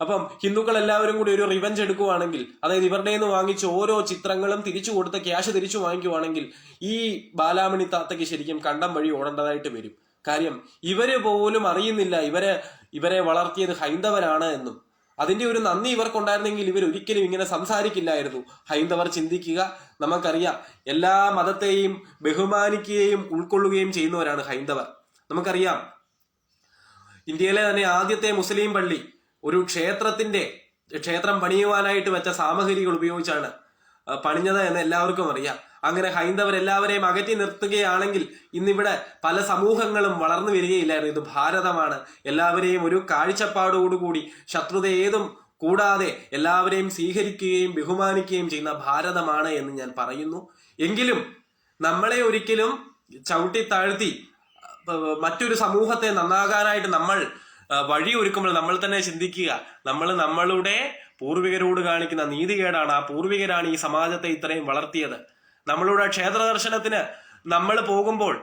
അപ്പം ഹിന്ദുക്കൾ എല്ലാവരും കൂടി ഒരു റിവഞ്ച് എടുക്കുവാണെങ്കിൽ, അതായത് ഇവരുടെ നിന്ന് വാങ്ങിച്ച ഓരോ ചിത്രങ്ങളും തിരിച്ചു കൊടുത്ത ക്യാഷ് തിരിച്ചു വാങ്ങിക്കുവാണെങ്കിൽ ഈ ബാലാമണി താത്തയ്ക്ക് ശരിക്കും കണ്ടം വഴി ഓടേണ്ടതായിട്ട് വരും. കാര്യം ഇവര് പോലും അറിയുന്നില്ല ഇവരെ വളർത്തിയത് ഹൈന്ദവരാണ് എന്നും. അതിന്റെ ഒരു നന്ദി ഇവർക്കുണ്ടായിരുന്നെങ്കിൽ ഇവർ ഒരിക്കലും ഇങ്ങനെ സംസാരിക്കില്ലായിരുന്നു. ഹൈന്ദവർ ചിന്തിക്കുക, നമുക്കറിയാം എല്ലാ മതത്തെയും ബഹുമാനിക്കുകയും ഉൾക്കൊള്ളുകയും ചെയ്യുന്നവരാണ് ഹൈന്ദവർ. നമുക്കറിയാം ഇന്ത്യയിലെ തന്നെ ആദ്യത്തെ മുസ്ലിം പള്ളി ഒരു ക്ഷേത്രം പണിയുവാനായിട്ട് വെച്ച സാമഗ്രികൾ ഉപയോഗിച്ചാണ് പണിഞ്ഞത് എന്ന് എല്ലാവർക്കും അറിയാം. അങ്ങനെ ഹൈന്ദവർ എല്ലാവരെയും അകറ്റി നിർത്തുകയാണെങ്കിൽ ഇന്നിവിടെ പല സമൂഹങ്ങളും വളർന്നു വരികയില്ലായിരുന്നു. ഇത് ഭാരതമാണ്. എല്ലാവരെയും ഒരു കാഴ്ചപ്പാടോടുകൂടി ശത്രുത ഏതും കൂടാതെ എല്ലാവരെയും സ്വീകരിക്കുകയും ബഹുമാനിക്കുകയും ചെയ്യുന്ന ഭാരതമാണ് എന്ന് ഞാൻ പറയുന്നു. എങ്കിലും നമ്മളെ ഒരിക്കലും ചവിട്ടി താഴ്ത്തി മറ്റൊരു സമൂഹത്തെ നന്നാകാനായിട്ട് നമ്മൾ വഴിയൊരുക്കുമ്പോൾ നമ്മൾ തന്നെ ചിന്തിക്കുക, നമ്മളുടെ പൂർവികരോട് കാണിക്കുന്ന നീതികേടാണ്. ആ പൂർവികരാണ് ഈ സമാജത്തെ ഇത്രയും വളർത്തിയത്. നമ്മളുടെ ക്ഷേത്ര ദർശനത്തിന് നമ്മൾ പോകുമ്പോൾ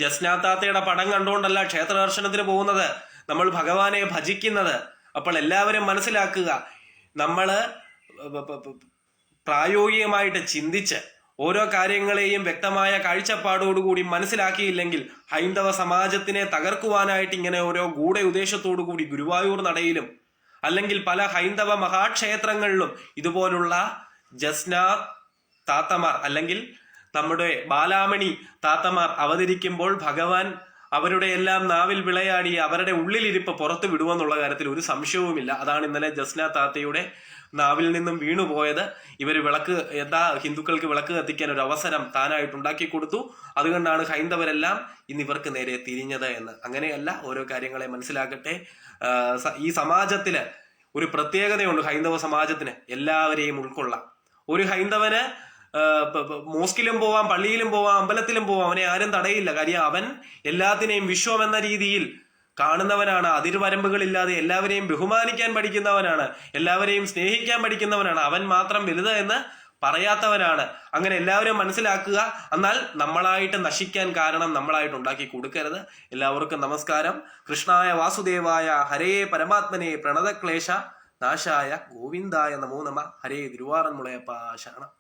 ജസ്നാത്താത്തയുടെ പടം കണ്ടുകൊണ്ടല്ല ക്ഷേത്ര ദർശനത്തിന് പോകുന്നത്, നമ്മൾ ഭഗവാനെ ഭജിക്കുന്നത്. അപ്പോൾ എല്ലാവരും മനസ്സിലാക്കുക, നമ്മള് പ്രായോഗികമായിട്ട് ചിന്തിച്ച് ഓരോ കാര്യങ്ങളെയും വ്യക്തമായ കാഴ്ചപ്പാടോടുകൂടി മനസ്സിലാക്കിയില്ലെങ്കിൽ ഹൈന്ദവ സമാജത്തിനെ തകർക്കുവാനായിട്ട് ഇങ്ങനെ ഓരോ ഗൂഢ ഉദ്ദേശത്തോടു കൂടി ഗുരുവായൂർ നടയിലും അല്ലെങ്കിൽ പല ഹൈന്ദവ മഹാക്ഷേത്രങ്ങളിലും ഇതുപോലുള്ള ജസ്നാത്ത് താത്തമാർ അല്ലെങ്കിൽ നമ്മുടെ ബാലാമണി താത്തമാർ അവതരിക്കുമ്പോൾ ഭഗവാൻ അവരുടെ എല്ലാം നാവിൽ വിളയാടി അവരുടെ ഉള്ളിലിരിപ്പ് പുറത്തു വിടുവെന്നുള്ള കാര്യത്തിൽ ഒരു സംശയവുമില്ല. അതാണ് ഇന്നലെ ജസ്നാത്ത് താത്തയുടെ നാവിൽ നിന്നും വീണുപോയത്. ഇവര് ഹിന്ദുക്കൾക്ക് വിളക്ക് കത്തിക്കാൻ ഒരു അവസരം താനായിട്ട് ഉണ്ടാക്കി കൊടുത്തു. അതുകൊണ്ടാണ് ഹൈന്ദവരെല്ലാം ഇന്ന് ഇവർക്ക് നേരെ തിരിഞ്ഞത് എന്ന്. അങ്ങനെയല്ല, ഓരോ കാര്യങ്ങളെ മനസ്സിലാക്കട്ടെ. ഈ സമാജത്തില് ഒരു പ്രത്യേകതയുണ്ട്. ഹൈന്ദവ സമാജത്തിന് എല്ലാവരെയും ഉൾക്കൊള്ളാം. ഒരു ഹൈന്ദവന് മോസ്കിലും പോവാം, പള്ളിയിലും പോവാം, അമ്പലത്തിലും പോവാം, അവനെ ആരും തടയില്ല. കാര്യം അവൻ എല്ലാത്തിനെയും വിശ്വം എന്ന രീതിയിൽ കാണുന്നവനാണ്. അതിർവരമ്പുകളില്ലാതെ എല്ലാവരെയും ബഹുമാനിക്കാൻ പഠിക്കുന്നവനാണ്, എല്ലാവരെയും സ്നേഹിക്കാൻ പഠിക്കുന്നവനാണ്. അവൻ മാത്രം വലുത് എന്ന് പറയാത്തവനാണ്. അങ്ങനെ എല്ലാവരും മനസ്സിലാക്കുക. എന്നാൽ നമ്മളായിട്ട് നശിക്കാൻ കാരണം നമ്മളായിട്ട് ഉണ്ടാക്കി കൊടുക്കരുത്. എല്ലാവർക്കും നമസ്കാരം. കൃഷ്ണായ വാസുദേവായ ഹരേ പരമാത്മനെ പ്രണതക്ലേശ നാശായ ഗോവിന്ദായ നമോ നമ. ഹരേ തിരുവാറന്മുളയപ്പ ശരണം.